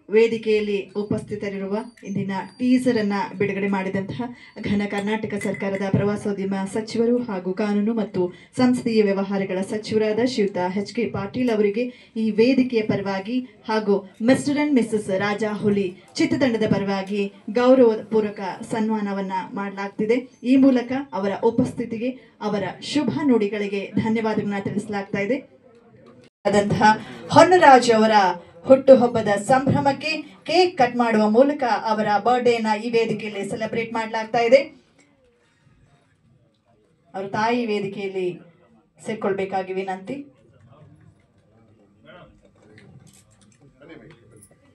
ವೇದಿಕೆಯಲ್ಲಿ ಉಪಸ್ಥಿತರಿರುವ ಇಂದಿನ ಟೀಸರ್ ಅನ್ನ ಬಿಡುಗಡೆ ಮಾಡಿದಂತಹ ಘನ ಕರ್ನಾಟಕ ಸರ್ಕಾರದ ಪ್ರವಾಸೋದ್ಯಮ ಸಚಿವರು ಹಾಗೂ ಕಾನೂನು ಮತ್ತು ಸಂಸದೀಯ ವ್ಯವಹಾರಗಳ ಸಚಿವರಾದ ಶ್ರೀಯುತ HK ಪಾಟೀಲ್ ಅವರಿಗೆ ಈ ವೇದಿಕೆಯ ಪರವಾಗಿ ಹಾಗೂ ಮಿಸ್ಟರ್ ಅಂಡ್ ಮಿಸಸ್ ರಾಜಾ ಹುಲಿ ಚಿತ್ರತಂಡದ ಪರವಾಗಿ ಗೌರವಪೂರ್ವಕ ಸನ್ಮಾನವನ್ನ ಮಾಡಲಾಗ್ತಿದೆ. ಈ ಮೂಲಕ ಅವರ ಉಪಸ್ಥಿತಿಗೆ, ಅವರ ಶುಭ ನುಡಿಗಳಿಗೆ ಧನ್ಯವಾದಗಳನ್ನ ತಿಳಿಸಲಾಗ್ತಾ ಇದೆ. ಆದಂತಹ ಹೊನ್ನರಾಜ್ ಅವರ ಹುಟ್ಟುಹಬ್ಬದ ಸಂಭ್ರಮಕ್ಕೆ ಕೇಕ್ ಕಟ್ ಮಾಡುವ ಮೂಲಕ ಅವರ ಬರ್ಡೇನ ಈ ವೇದಿಕೆಯಲ್ಲಿ ಸೆಲೆಬ್ರೇಟ್ ಮಾಡಲಾಗ್ತಾ ಇದೆ. ಅವರ ತಾಯಿ ವೇದಿಕೆಯಲ್ಲಿ ಸೇರ್ಕೊಳ್ಬೇಕಾಗಿ ವಿನಂತಿ.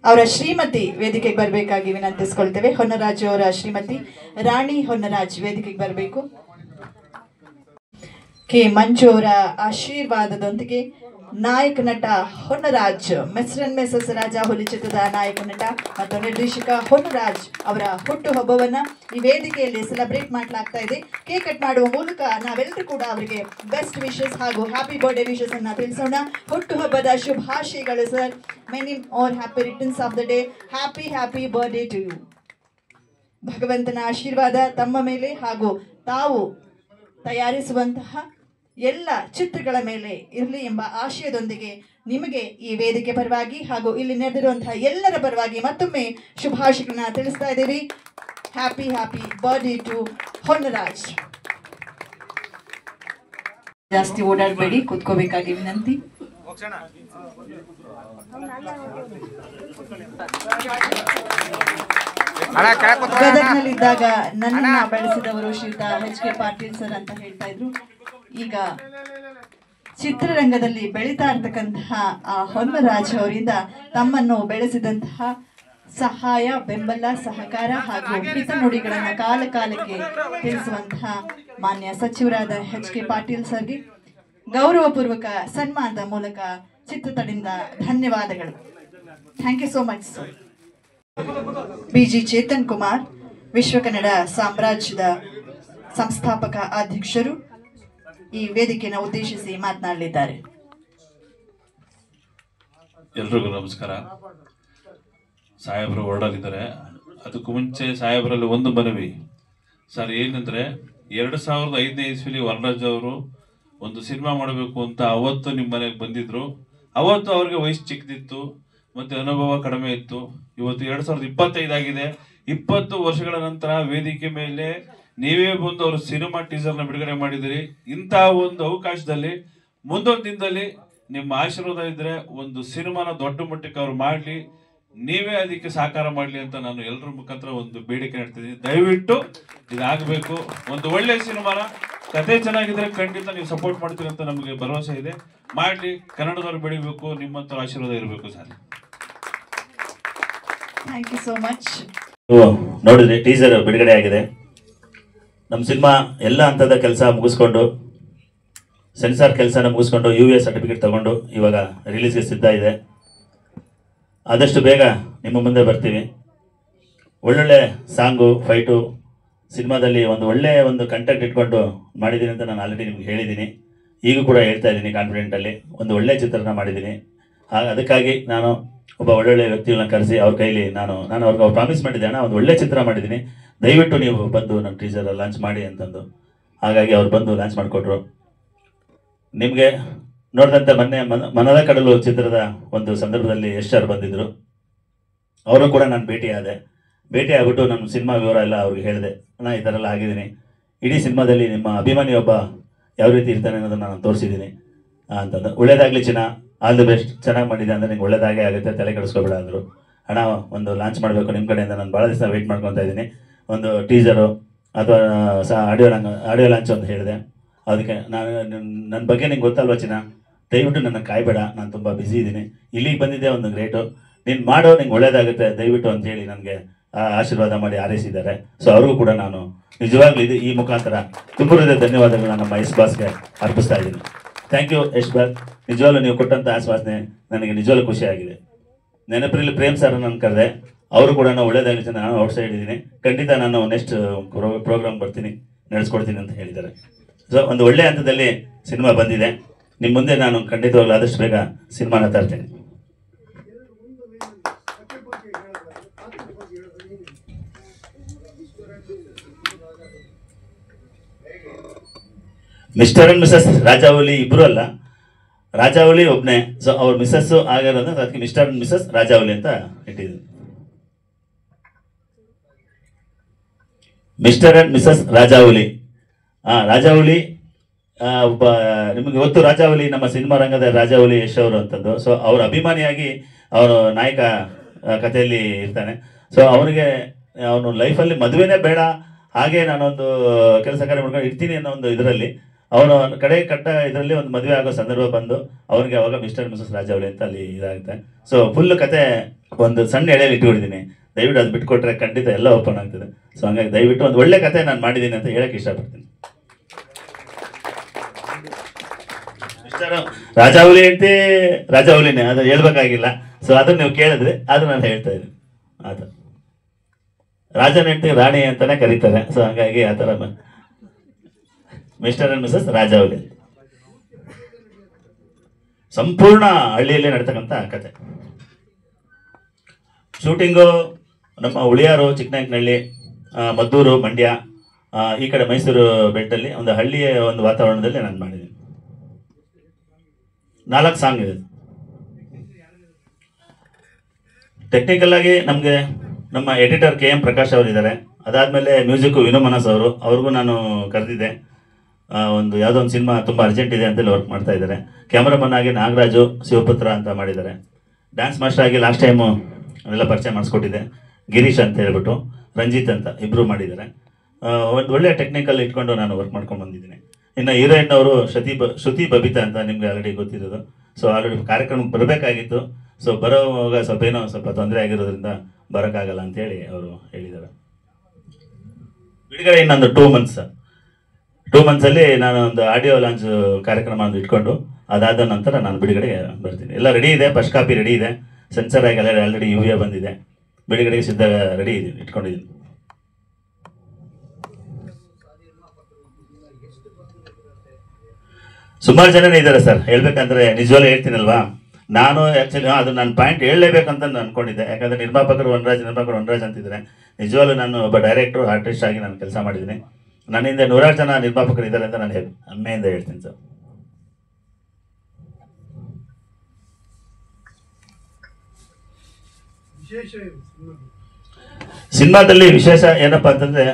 ಅವರ ಶ್ರೀಮತಿ ವೇದಿಕೆಗೆ ಬರಬೇಕಾಗಿ ವಿನಂತಿಸ್ಕೊಳ್ತೇವೆ. ಹೊನ್ನರಾಜ್ ಅವರ ಶ್ರೀಮತಿ ರಾಣಿ ಹೊನ್ನರಾಜ್ ವೇದಿಕೆಗೆ ಬರಬೇಕು. ಕೆ ಮಂಜು ಅವರ ಆಶೀರ್ವಾದದೊಂದಿಗೆ ನಾಯಕ ನಟ ಹೊನ್ನರಾಜ್, ಮಿಸ್ಟರ್ ಅಂಡ್ ಮಿಸಸ್ ರಾಜಾ ಹುಲಿ ಚಿತ್ರದ ನಾಯಕ ನಟ ಮತ್ತು ನಿರ್ದೇಶಕ ಹೊನ್ನರಾಜ್ ಅವರ ಹುಟ್ಟುಹಬ್ಬವನ್ನ ಈ ವೇದಿಕೆಯಲ್ಲಿ ಸೆಲೆಬ್ರೇಟ್ ಮಾಡಲಾಗ್ತಾ ಇದೆ. ಕೇಕ್ ಕಟ್ ಮಾಡುವ ಮೂಲಕ ನಾವೆಲ್ಲರೂ ಕೂಡ ಅವರಿಗೆ ಬೆಸ್ಟ್ ವಿಶಸ್ ಹಾಗೂ ಹ್ಯಾಪಿ ಬರ್ಡೇ ವಿಶಸ್ ಅನ್ನ ತಿಳಿಸೋಣ. ಹುಟ್ಟುಹಬ್ಬದ ಶುಭಾಶಯಗಳು sir. Many more happy returns of the day. Happy birthday to you. ಭಗವಂತನ ಆಶೀರ್ವಾದ ತಮ್ಮ ಮೇಲೆ ಹಾಗೂ ತಾವು ತಯಾರಿಸುವಂತಹ ಎಲ್ಲ ಚಿತ್ರಗಳ ಮೇಲೆ ಇರಲಿ ಎಂಬ ಆಶಯದೊಂದಿಗೆ ನಿಮಗೆ ಈ ವೇದಿಕೆ ಪರವಾಗಿ ಹಾಗೂ ಇಲ್ಲಿ ನೆರೆದಿರುವಂತಹ ಎಲ್ಲರ ಪರವಾಗಿ ಮತ್ತೊಮ್ಮೆ ಶುಭಾಶಯಗಳನ್ನ ತಿಳಿಸ್ತಾ ಇದ್ದೀವಿ. Happy birthday to Honnaraj. ಜಾಸ್ತಿ ಓಡಾಡಬೇಡಿ, ಕೂತ್ಕೋಬೇಕಾಗಿ ವಿನಂತಿ. ಗದಗ್ನಲ್ಲಿದ್ದಾಗ ನನ್ನನ್ನ ಬೆಳೆಸಿದವರು ಶ್ರೀಯುತ HK ಪಾಟೀಲ್ ಸರ್ ಅಂತ ಹೇಳ್ತಾ ಇದ್ರು. ಈಗ ಚಿತ್ರರಂಗದಲ್ಲಿ ಬೆಳೀತಾ ಇರ್ತಕ್ಕಂತಹ ಆ ಹೊನ್ನರಾಜ್ ಅವರಿಂದ ತಮ್ಮನ್ನು ಬೆಳೆಸಿದಂತಹ ಸಹಾಯ, ಬೆಂಬಲ, ಸಹಕಾರ ಹಾಗೂ ಹಿತನುಡಿಗಳನ್ನ ಕಾಲಕ್ಕೆ ತಿಳಿಸುವಂತಹ ಮಾನ್ಯ ಸಚಿವರಾದ HK ಪಾಟೀಲ್ ಸರ್ಗೆ ಗೌರವಪೂರ್ವಕ ಸನ್ಮಾನದ ಮೂಲಕ ಚಿತ್ರತಂಡದಿಂದ ಧನ್ಯವಾದಗಳು. Thank you so much sir. BG Chetan Kumar, ವಿಶ್ವ ಕನ್ನಡ ಸಾಮ್ರಾಜ್ಯದ ಸಂಸ್ಥಾಪಕ ಅಧ್ಯಕ್ಷರು, ಈ ವೇದಿಕೆಯನ್ನು ಉದ್ದೇಶಿಸಿ ಮಾತನಾಡಲಿದ್ದಾರೆ. ಎಲ್ರಿಗೂ ನಮಸ್ಕಾರ. ಸಾಹೇಬರು ಹೊರಡಲಿದ್ದಾರೆ. ಅದಕ್ಕೂ ಮುಂಚೆ ಸಾಹೇಬರಲ್ಲಿ ಒಂದು ಮನವಿ ಸರ್, ಏನಂದ್ರೆ 2005ನೇ ಇಸ್ವಿಲಿ ವನರಾಜ್ ಅವರು ಒಂದು ಸಿನಿಮಾ ಮಾಡಬೇಕು ಅಂತ ಅವತ್ತು ನಿಮ್ಮ ಮನೆಗೆ ಬಂದಿದ್ರು. ಅವತ್ತು ಅವ್ರಿಗೆ ವಯಸ್ಸು ಚಿಕ್ಕದಿತ್ತು ಮತ್ತೆ ಅನುಭವ ಕಡಿಮೆ ಇತ್ತು. ಇವತ್ತು 2025 ಆಗಿದೆ. 20 ವರ್ಷಗಳ ನಂತರ ವೇದಿಕೆ ಮೇಲೆ ನೀವೇ ಬಂದು ಅವರು ಸಿನಿಮಾ ಟೀಸರ್ನ ಬಿಡುಗಡೆ ಮಾಡಿದಿರಿ. ಇಂತಹ ಒಂದು ಅವಕಾಶದಲ್ಲಿ ಮುಂದೊಂದು ದಿನದಲ್ಲಿ ನಿಮ್ಮ ಆಶೀರ್ವಾದ ಇದ್ರೆ ಒಂದು ಸಿನಿಮಾನ ದೊಡ್ಡ ಮಟ್ಟಕ್ಕೆ ಅವ್ರು ಮಾಡಲಿ. ನೀವೇ ಅದಕ್ಕೆ ಸಹಕಾರ ಮಾಡಲಿ ಅಂತ ನಾನು ಎಲ್ಲರ ಮುಖಾಂತರ ಒಂದು ಬೇಡಿಕೆ ಇಡ್ತಿದ್ದೀನಿ. ದಯವಿಟ್ಟು ಇದಾಗಬೇಕು. ಒಂದು ಒಳ್ಳೆ ಸಿನಿಮಾನ, ಕತೆ ಚೆನ್ನಾಗಿದ್ರೆ ಖಂಡಿತ ನೀವು ಸಪೋರ್ಟ್ ಮಾಡ್ತೀರಿ ಅಂತ ನಮಗೆ ಭರವಸೆ ಇದೆ. ಮಾಡಲಿ, ಕನ್ನಡದವ್ರು ಬೆಳಿಬೇಕು, ನಿಮ್ಮಂಥ ಆಶೀರ್ವಾದ ಇರಬೇಕು sir. Thank you so much. ನೋಡಿದ್ರಿ, ಟೀಸರ್ ಬಿಡುಗಡೆ ಆಗಿದೆ. ನಮ್ಮ ಸಿನಿಮಾ ಎಲ್ಲ ಹಂತದ ಕೆಲಸ ಮುಗಿಸ್ಕೊಂಡು, ಸೆನ್ಸಾರ್ ಕೆಲಸನ ಮುಗಿಸ್ಕೊಂಡು UA ಸರ್ಟಿಫಿಕೇಟ್ ತಗೊಂಡು ಇವಾಗ ರಿಲೀಸ್ಗೆ ಸಿದ್ಧ ಇದೆ. ಆದಷ್ಟು ಬೇಗ ನಿಮ್ಮ ಮುಂದೆ ಬರ್ತೀವಿ. ಒಳ್ಳೊಳ್ಳೆ ಸಾಂಗು, ಫೈಟು, ಸಿನಿಮಾದಲ್ಲಿ ಒಂದು ಒಳ್ಳೆಯ ಒಂದು ಕಂಟೆಂಟ್ ಇಟ್ಕೊಂಡು ಮಾಡಿದ್ದೀನಿ ಅಂತ ನಾನು ಆಲ್ರೆಡಿ ನಿಮ್ಗೆ ಹೇಳಿದ್ದೀನಿ. ಈಗೂ ಕೂಡ ಹೇಳ್ತಾ ಇದ್ದೀನಿ ಕಾನ್ಫಿಡೆಂಟಲ್ಲಿ. ಒಂದು ಒಳ್ಳೆಯ ಚಿತ್ರನ ಮಾಡಿದ್ದೀನಿ. ಅದಕ್ಕಾಗಿ ನಾನು ಒಬ್ಬ ಒಳ್ಳೊಳ್ಳೆ ವ್ಯಕ್ತಿಗಳನ್ನ ಕರೆಸಿ ಅವ್ರ ಕೈಲಿ ನಾನು ಅವ್ರಿಗೆ ಪ್ರಾಮಿಸ್ ಮಾಡಿದ್ದೆ, ಅಣ್ಣ ಒಂದು ಒಳ್ಳೆ ಚಿತ್ರ ಮಾಡಿದ್ದೀನಿ, ದಯವಿಟ್ಟು ನೀವು ಬಂದು ನನ್ನ ಟೀಸರ್ ಲಾಂಚ್ ಮಾಡಿ ಅಂತಂದು. ಹಾಗಾಗಿ ಅವ್ರು ಬಂದು ಲಾಂಚ್ ಮಾಡಿಕೊಟ್ರು. ನಿಮಗೆ ನೋಡಿದಂತೆ ಮೊನ್ನೆ ಮನದ ಕಡಲು ಚಿತ್ರದ ಒಂದು ಸಂದರ್ಭದಲ್ಲಿ ಯಶ್ ಬಂದಿದ್ದರು. ಅವರು ಕೂಡ ನಾನು ಭೇಟಿ ಆಗ್ಬಿಟ್ಟು ನನ್ನ ಸಿನಿಮಾ ವಿವರ ಎಲ್ಲ ಅವ್ರಿಗೆ ಹೇಳಿದೆ. ನಾನು ಈ ಥರ ಎಲ್ಲ ಆಗಿದ್ದೀನಿ, ಇಡೀ ಸಿನಿಮಾದಲ್ಲಿ ನಿಮ್ಮ ಅಭಿಮಾನಿ ಒಬ್ಬ ಯಾವ ರೀತಿ ಇರ್ತಾನೆ ಅನ್ನೋದನ್ನು ನಾನು ತೋರಿಸಿದ್ದೀನಿ ಅಂತಂದು. ಒಳ್ಳೇದಾಗಲಿ ಚಿನ್ನ, ಆಲ್ ದಿ ಬೆಸ್ಟ್, ಚೆನ್ನಾಗಿ ಮಾಡಿದೆ ಅಂದರೆ ನಿಂಗೆ ಒಳ್ಳೇದಾಗೇ ಆಗುತ್ತೆ, ತಲೆ ಕೆಡಿಸ್ಕೊಬೇಡ ಅಂದರು. ಹಣ ಒಂದು ಲಾಂಚ್ ಮಾಡಬೇಕು ನಿಮ್ಮ ಕಡೆಯಿಂದ, ನಾನು ಭಾಳ ದಿವಸ ವೆಯ್ಟ್ ಮಾಡ್ಕೊತಾ ಇದ್ದೀನಿ. ಒಂದು ಟೀಸರು ಅಥವಾ ಆಡಿಯೋ ಲಾಂಚ್ ಅಂತ ಹೇಳಿದೆ. ಅದಕ್ಕೆ ನಾನು ನನ್ನ ಬಗ್ಗೆ ನಿಂಗೆ ಗೊತ್ತಲ್ವ ಚಿನ್ನ, ದಯವಿಟ್ಟು ನನ್ನ ಕಾಯಬೇಡ, ನಾನು ತುಂಬ ಬ್ಯುಸಿ ಇದ್ದೀನಿ, ಇಲ್ಲಿಗೆ ಬಂದಿದ್ದೆ ಒಂದು ಗ್ರೇಟು, ನೀನು ಮಾಡೋ, ನಿಂಗೆ ಒಳ್ಳೇದಾಗುತ್ತೆ ದಯವಿಟ್ಟು ಅಂತೇಳಿ ನನಗೆ ಆಶೀರ್ವಾದ ಮಾಡಿ ಹಾರೈಸಿದ್ದಾರೆ. ಸೊ ಅವ್ರಿಗೂ ಕೂಡ ನಾನು ನಿಜವಾಗ್ಲೂ ಈ ಮುಖಾಂತರ ತುಂಬ ಹೃದಯ ಧನ್ಯವಾದಗಳನ್ನ ನಮ್ಮ ಯಶ್ ಬಾಸ್ಗೆ ಅರ್ಪಿಸ್ತಾ ಇದ್ದೀನಿ. ಥ್ಯಾಂಕ್ ಯು ಯಶ್ ಬಾಸ್, ನಿಜವಾಗ್ಲೂ ನೀವು ಕೊಟ್ಟಂಥ ಆಶ್ವಾಸನೆ ನನಗೆ ನಿಜವಾಗ್ಲೂ ಖುಷಿಯಾಗಿದೆ. ನೆನಪರಲ್ಲಿ ಪ್ರೇಮ್ ಸರ್ ನಾನು ಕರೆದೆ, ಅವರು ಕೂಡ ಒಳ್ಳೇದಾಗಲಿ, ನಾನು ಔಟ್ಸೈಡ್ ಇದ್ದೀನಿ, ಖಂಡಿತ ನಾನು ನೆಕ್ಸ್ಟ್ ಪ್ರೋಗ್ರಾಮ್ ಬರ್ತೀನಿ, ನಡೆಸ್ಕೊಡ್ತೀನಿ ಅಂತ ಹೇಳಿದ್ದಾರೆ. ಸೊ ಒಂದು ಒಳ್ಳೆಯ ಹಂತದಲ್ಲಿ ಸಿನಿಮಾ ಬಂದಿದೆ. ನಿಮ್ಮ ಮುಂದೆ ನಾನು ಖಂಡಿತವಾಗ್ಲೂ ಆದಷ್ಟು ಬೇಗ ಸಿನಿಮಾನ ತರ್ತೀನಿ. ಮಿಸ್ಟರ್ ಅಂಡ್ ಮಿಸಸ್ ರಾಜಾವಲಿ ಇಬ್ಬರು ಅಲ್ಲ, ರಾಜಾವಲಿ ಒಬ್ಬನೇ. ಸೊ ಅವ್ರ ಮಿಸಸ್ಸು ಆಗಿರೋದು, ಅದಕ್ಕೆ ಮಿಸ್ಟರ್ ಅಂಡ್ ಮಿಸಸ್ ರಾಜಾವಲಿ ಅಂತ ಇಟ್ಟಿದ್ದೀನಿ. Mister and Mrs Rajavali. Rajavali ಒಬ್ಬ ನಿಮಗೆ ಗೊತ್ತು, ರಾಜಾವಲಿ ನಮ್ಮ ಸಿನಿಮಾ ರಂಗದ ರಾಜಾವಲಿ ಯಶ್ ಅವರು ಅಂತಂದು. ಸೊ ಅವ್ರ ಅಭಿಮಾನಿಯಾಗಿ ಅವರು ನಾಯಕ ಕಥೆಯಲ್ಲಿ ಇರ್ತಾನೆ. ಸೊ ಅವನಿಗೆ ಅವನು ಲೈಫಲ್ಲಿ ಮದುವೆನೇ ಬೇಡ, ಹಾಗೆ ನಾನೊಂದು ಕೆಲಸ ಕಾರ್ಯ ಮಾಡ್ಕೊಂಡು ಇರ್ತೀನಿ ಅನ್ನೋ ಒಂದು ಇದರಲ್ಲಿ ಅವನು ಕಡೆ ಕಟ್ಟ ಇದರಲ್ಲಿ ಒಂದು ಮದುವೆ ಆಗೋ ಸಂದರ್ಭ ಬಂದು ಅವನಿಗೆ ಅವಾಗ ಮಿಸ್ಟರ್ ಮಿಸಸ್ ರಾಜಾವಲಿ ಅಂತ ಅಲ್ಲಿ ಇದಾಗುತ್ತೆ. ಸೊ ಫುಲ್ ಕತೆ ಒಂದು ಸಣ್ಣ ಎಳೆಯಲ್ಲಿ ಇಟ್ಕೊಂಡಿದ್ದೀನಿ, ದಯವಿಟ್ಟು ಅದು ಬಿಟ್ಕೊಟ್ರೆ ಖಂಡಿತ ಎಲ್ಲ ಓಪನ್ ಆಗ್ತದೆ. ಸೊ ಹಂಗಾಗಿ ದಯವಿಟ್ಟು ಒಂದು ಒಳ್ಳೆ ಕತೆ ನಾನು ಮಾಡಿದ್ದೀನಿ ಅಂತ ಹೇಳಕ್ಕೆ ಇಷ್ಟಪಡ್ತೀನಿ. ಮಿಸ್ಟರ್ ರಾಜಾವಲಿ ಅಂತ ರಾಜಾವಲಿನೇ, ಅದು ಹೇಳ್ಬೇಕಾಗಿಲ್ಲ. ಸೊ ಅದನ್ನು ನೀವು ಕೇಳಿದ್ರೆ ಅದು ನಾನು ಹೇಳ್ತಾ ಇದ್ದೀನಿ. ಅದು ರಾಜನ ಹೆಂಡತಿ ರಾಣಿ ಅಂತಾನೆ ಕರೀತಾರೆ. ಸೊ ಹಾಗಾಗಿ ಆ ಥರ ಮಿಸ್ಟರ್ ಅಂಡ್ ಮಿಸಸ್ ರಾಜಾವಲಿ ಸಂಪೂರ್ಣ ಹಳ್ಳಿಯಲ್ಲೇ ನಡ್ತಕ್ಕಂಥ ಕತೆ. ಶೂಟಿಂಗು ನಮ್ಮ ಉಳಿಯಾರು, ಚಿಕ್ಕನಾಯಕನಹಳ್ಳಿ, ಮದ್ದೂರು, ಮಂಡ್ಯ, ಈ ಕಡೆ ಮೈಸೂರು ಬೆಟ್ಟಲ್ಲಿ ಒಂದು ಹಳ್ಳಿಯ ಒಂದು ವಾತಾವರಣದಲ್ಲಿ ನಾನು ಮಾಡಿದ್ದೀನಿ. 4 ಸಾಂಗ್ ಇದೆ. ಟೆಕ್ನಿಕಲ್ ಆಗಿ ನಮಗೆ ನಮ್ಮ ಎಡಿಟರ್ KM ಪ್ರಕಾಶ್ ಅವರು ಇದ್ದಾರೆ. ಅದಾದಮೇಲೆ ಮ್ಯೂಸಿಕ್ಕು ವಿನು ಮನಸ್ ಅವರು, ಅವ್ರಿಗೂ ನಾನು ಕರೆದಿದ್ದೆ. ಒಂದು ಯಾವುದೋ ಒಂದು ಸಿನಿಮಾ ತುಂಬ ಅರ್ಜೆಂಟ್ ಇದೆ ಅಂತೇಳಿ ವರ್ಕ್ ಮಾಡ್ತಾ ಇದ್ದಾರೆ. ಕ್ಯಾಮ್ರಾಮನ್ ಆಗಿ ನಾಗರಾಜು ಶಿವಪುತ್ರ ಅಂತ ಮಾಡಿದ್ದಾರೆ. ಡ್ಯಾನ್ಸ್ ಮಾಸ್ಟರ್ ಆಗಿ ಲಾಸ್ಟ್ ಟೈಮು ಅದೆಲ್ಲ ಪರಿಚಯ ಮಾಡಿಸ್ಕೊಟ್ಟಿದ್ದೆ, ಗಿರೀಶ್ ಅಂತ ಹೇಳ್ಬಿಟ್ಟು, ರಂಜಿತ್ ಅಂತ ಇಬ್ಬರು ಮಾಡಿದ್ದಾರೆ. ಒಂದು ಒಳ್ಳೆಯ ಟೆಕ್ನಿಕಲ್ ಇಟ್ಕೊಂಡು ನಾನು ವರ್ಕ್ ಮಾಡ್ಕೊಂಡು ಬಂದಿದ್ದೀನಿ. ಇನ್ನು ಹೀರೋಯಿನ್ ಅವರು ಶ್ರುತಿ ಬಬಿತಾ ಅಂತ ನಿಮಗೆ ಆಲ್ರೆಡಿ ಗೊತ್ತಿರೋದು. ಸೊ ಆಲ್ರೆಡಿ ಕಾರ್ಯಕ್ರಮಕ್ಕೆ ಬರಬೇಕಾಗಿತ್ತು. ಸೊ ಬರೋವಾಗ ಸ್ವಲ್ಪ ತೊಂದರೆ ಆಗಿರೋದ್ರಿಂದ ಬರೋಕ್ಕಾಗಲ್ಲ ಅಂತೇಳಿ ಅವರು ಹೇಳಿದ್ದಾರೆ. ಬಿಡುಗಡೆ ಇನ್ನೊಂದು 2 ಮಂತ್ಸಲ್ಲಿ ನಾನು ಒಂದು ಆಡಿಯೋ ಲಾಂಚ್ ಕಾರ್ಯಕ್ರಮ ಒಂದು ಇಟ್ಕೊಂಡು ಅದಾದ ನಂತರ ನಾನು ಬಿಡುಗಡೆಗೆ ಬರ್ತೀನಿ. ಎಲ್ಲ ರೆಡಿ ಇದೆ, ಫಸ್ಟ್ ಕಾಪಿ ರೆಡಿ ಇದೆ, ಸೆನ್ಸರ್ ಆಗಿ ಆಲ್ರೆಡಿ UA ಬಂದಿದೆ, ಬಿಡುಗಡೆಗೆ ಸಿದ್ಧ ರೆಡಿ ಇದ್ದೀನಿ, ಇಟ್ಕೊಂಡಿದ್ದೀನಿ. ಸುಮಾರು ಜನನೇ ಇದ್ದಾರೆ ಸರ್. ಹೇಳ್ಬೇಕಂದ್ರೆ ನಿಜವಾಗ್ಲೂ ಹೇಳ್ತೀನಲ್ವಾ, ನಾನು ಆ್ಯಕ್ಚುಲಿ ಅದು ನನ್ನ ಪಾಯಿಂಟ್ ಹೇಳಲೇಬೇಕಂತ ನಾನು ಅಂದ್ಕೊಂಡಿದ್ದೆ. ಯಾಕಂದರೆ ನಿರ್ಮಾಪಕರು ವನರಾಜ್ ಅಂತಿದ್ದಾರೆ. ನಿಜವಾಗ್ಲೂ ನಾನು ಒಬ್ಬ ಡೈರೆಕ್ಟ್ರು, ಆರ್ಟಿಸ್ಟ್ ಆಗಿ ನಾನು ಕೆಲಸ ಮಾಡಿದ್ದೀನಿ. ನನ್ನಿಂದ 100 ಜನ ನಿರ್ಮಾಪಕರು ಇದ್ದಾರೆ ಅಂತ ನಾನು ಹೆಮ್ಮೆಯಿಂದ ಹೇಳ್ತೀನಿ ಸರ್. ಸಿನಿಮಾದಲ್ಲಿ ವಿಶೇಷ ಏನಪ್ಪ ಅಂತಂದರೆ,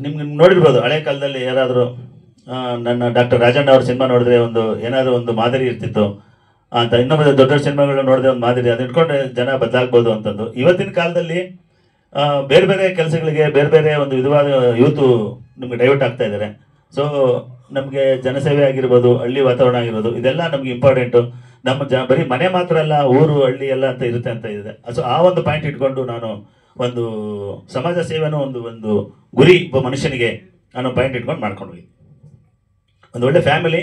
ನಿಮ್ಗೆ ನೋಡಿರ್ಬೋದು ಹಳೆ ಕಾಲದಲ್ಲಿ ಯಾರಾದರೂ ನನ್ನ ಡಾಕ್ಟರ್ ರಾಜಣ್ಣ ಅವ್ರ ಸಿನಿಮಾ ನೋಡಿದ್ರೆ ಏನಾದರೂ ಒಂದು ಮಾದರಿ ಇರ್ತಿತ್ತು. ಅಂತ. ಇನ್ನೊಬ್ಬ ದೊಡ್ಡ ದೊಡ್ಡ ಸಿನಿಮಾಗಳನ್ನ ನೋಡಿದೆ ಒಂದು ಮಾದರಿ, ಅದು ಇಟ್ಕೊಂಡ್ರೆ ಜನ ಬದಲಾಗ್ಬೋದು ಅಂತಂದು. ಇವತ್ತಿನ ಕಾಲದಲ್ಲಿ ಬೇರೆ ಬೇರೆ ಕೆಲಸಗಳಿಗೆ ಬೇರೆ ಬೇರೆ ಒಂದು ವಿಧವಾದ ಯೂತು ನಮಗೆ ಡೈವರ್ಟ್ ಆಗ್ತಾ ಇದ್ದಾರೆ. ಸೊ ನಮಗೆ ಜನಸೇವೆ ಆಗಿರ್ಬೋದು, ಹಳ್ಳಿ ವಾತಾವರಣ ಆಗಿರ್ಬೋದು, ಇದೆಲ್ಲ ನಮಗೆ ಇಂಪಾರ್ಟೆಂಟು. ನಮ್ಮ ಬರೀ ಮನೆ ಮಾತ್ರ ಅಲ್ಲ, ಊರು ಹಳ್ಳಿ ಎಲ್ಲ ಅಂತ ಇರುತ್ತೆ ಅಂತ ಇದೆ. ಸೊ ಆ ಒಂದು ಪಾಯಿಂಟ್ ಇಟ್ಕೊಂಡು ನಾನು ಒಂದು ಸಮಾಜ ಸೇವೆನೂ ಒಂದು ಗುರಿ ಒಬ್ಬ ಮನುಷ್ಯನಿಗೆ ನಾನು ಪಾಯಿಂಟ್ ಇಟ್ಕೊಂಡು ಮಾಡ್ಕೊಂಡು ಹೋಗಿ ಒಂದು ಒಳ್ಳೆ ಫ್ಯಾಮಿಲಿ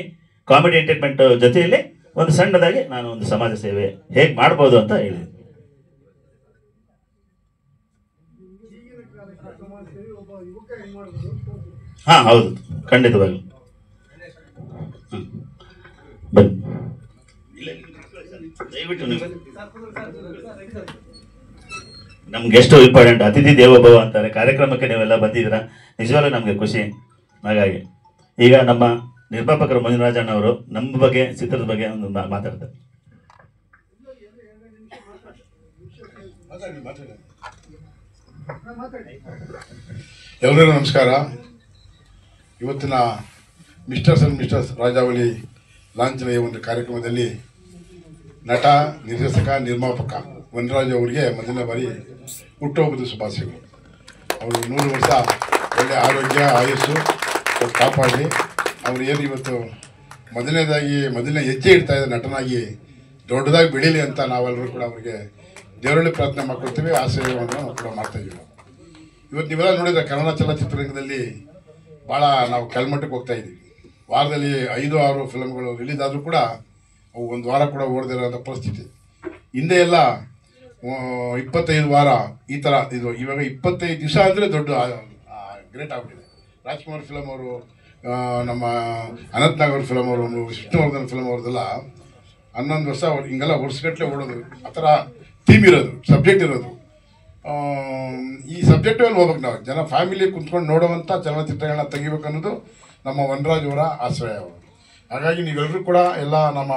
ಕಾಮಿಡಿ ಎಂಟರ್ಟೈನ್ಮೆಂಟ್ ಜೊತೆಯಲ್ಲಿ ಒಂದು ಸಣ್ಣದಾಗಿ ನಾನು ಒಂದು ಸಮಾಜ ಸೇವೆ ಹೇಗೆ ಮಾಡ್ಬೋದು ಅಂತ ಹೇಳಿದ್ದೀನಿ. ಹಾಂ ಹೌದು, ಖಂಡಿತವಾಗಿ ಬನ್ನಿ. ದಯವಿಟ್ಟು ನಮ್ಗೆ ಎಷ್ಟು ಇಂಪಾರ್ಟೆಂಟ್, ಅತಿಥಿ ದೇವೋಭವ ಅಂತಾರೆ. ಕಾರ್ಯಕ್ರಮಕ್ಕೆ ನೀವೆಲ್ಲ ಬಂದಿದ್ದೀರಾ, ನಿಜವಾಗ್ಲೂ ನಮಗೆ ಖುಷಿ. ಹಾಗಾಗಿ ಈಗ ನಮ್ಮ ನಿರ್ಮಾಪಕರು ಮಂಜುರಾಜಣ್ಣ ಅವರು ನಮ್ಮ ಬಗ್ಗೆ, ಚಿತ್ರದ ಬಗ್ಗೆ ಒಂದು ಮಾತಾಡ್ತಾರೆ. ಎಲ್ಲರಿಗೂ ನಮಸ್ಕಾರ. ಇವತ್ತಿನ ಮಿಸ್ಟರ್ಸ್ ಅಂಡ್ ಮಿಸ್ಟರ್ಸ್ ರಾಜಾವಳಿ ಲಾಂಛನ ಒಂದು ಕಾರ್ಯಕ್ರಮದಲ್ಲಿ ನಟ, ನಿರ್ದೇಶಕ, ನಿರ್ಮಾಪಕ ವನರಾಜ್ ಅವರಿಗೆ ಮೊದಲನೇ ಬಾರಿ ಹುಟ್ಟುಹಬ್ಬದ ಶುಭಾಶಯಗಳು. ಅವರು 100 ವರ್ಷ ಒಳ್ಳೆಯ ಆರೋಗ್ಯ ಆಯುಸ್ಸು ಕಾಪಾಡಲಿ. ಅವರು ಏನು ಇವತ್ತು ಮೊದಲನೇ ಹೆಜ್ಜೆ ಇಡ್ತಾ ಇದ್ದಾರೆ ನಟನಾಗಿ, ದೊಡ್ಡದಾಗಿ ಬೆಳೀಲಿ ಅಂತ ನಾವೆಲ್ಲರೂ ಕೂಡ ಅವರಿಗೆ ದೇವರಲ್ಲಿ ಪ್ರಾರ್ಥನೆ ಮಾಡ್ಕೊಳ್ತೀವಿ, ಆಶೀರ್ವಾದವನ್ನು ಕೂಡ ಮಾಡ್ತಾಯಿದ್ದೀವಿ. ಇವತ್ತು ನೀವೆಲ್ಲ ನೋಡಿದರೆ ಕನ್ನಡ ಚಲನಚಿತ್ರರಂಗದಲ್ಲಿ ಭಾಳ ನಾವು ಕೆಳಮಟ್ಟಕ್ಕೆ ಹೋಗ್ತಾ ಇದ್ದೀವಿ. ವಾರದಲ್ಲಿ 5-6 ಫಿಲಮ್ಗಳು ರಿಲೀಸ್ ಆದರೂ ಕೂಡ ಅವು ಒಂದು ವಾರ ಕೂಡ ಓಡದಿರೋಂಥ ಪರಿಸ್ಥಿತಿ. ಹಿಂದೆ ಎಲ್ಲ 25 ವಾರ ಈ ಥರ ಇದು. ಇವಾಗ 25 ದಿವಸ ಅಂದರೆ ದೊಡ್ಡ ಗ್ರೇಟ್ ಆಗಿಬಿಟ್ಟಿದೆ. ರಾಜ್ಕುಮಾರ್ ಫಿಲಮ್ ಅವರು, ನಮ್ಮ ಅನಂತ್ನಾಗ್ ಅವ್ರ ಫಿಲಮ್ ಅವರು, ವಿಷ್ಣುವರ್ಧನ್ ಫಿಲಮ್ ಅವ್ರದ್ದೆಲ್ಲ 11 ವರ್ಷ ಹಿಂಗೆಲ್ಲ ವರ್ಷಗಟ್ಟಲೆ ಓಡೋದು. ಆ ಥರ ಥೀಮ್ ಇರೋದು, ಸಬ್ಜೆಕ್ಟ್ ಇರೋದು. ಈ ಸಬ್ಜೆಕ್ಟಲ್ಲಿ ಹೋಗ್ಬೇಕು ನಾವು. ಜನ ಫ್ಯಾಮಿಲಿ ಕುಂತ್ಕೊಂಡು ನೋಡುವಂಥ ಚಲನಚಿತ್ರಗಳನ್ನ ತೆಗಿಬೇಕು ಅನ್ನೋದು ನಮ್ಮ ವನರಾಜ್ ಅವರ ಆಶ್ರಯ ಅವರು. ಹಾಗಾಗಿ ನೀವೆಲ್ಲರೂ ಕೂಡ ಎಲ್ಲ ನಮ್ಮ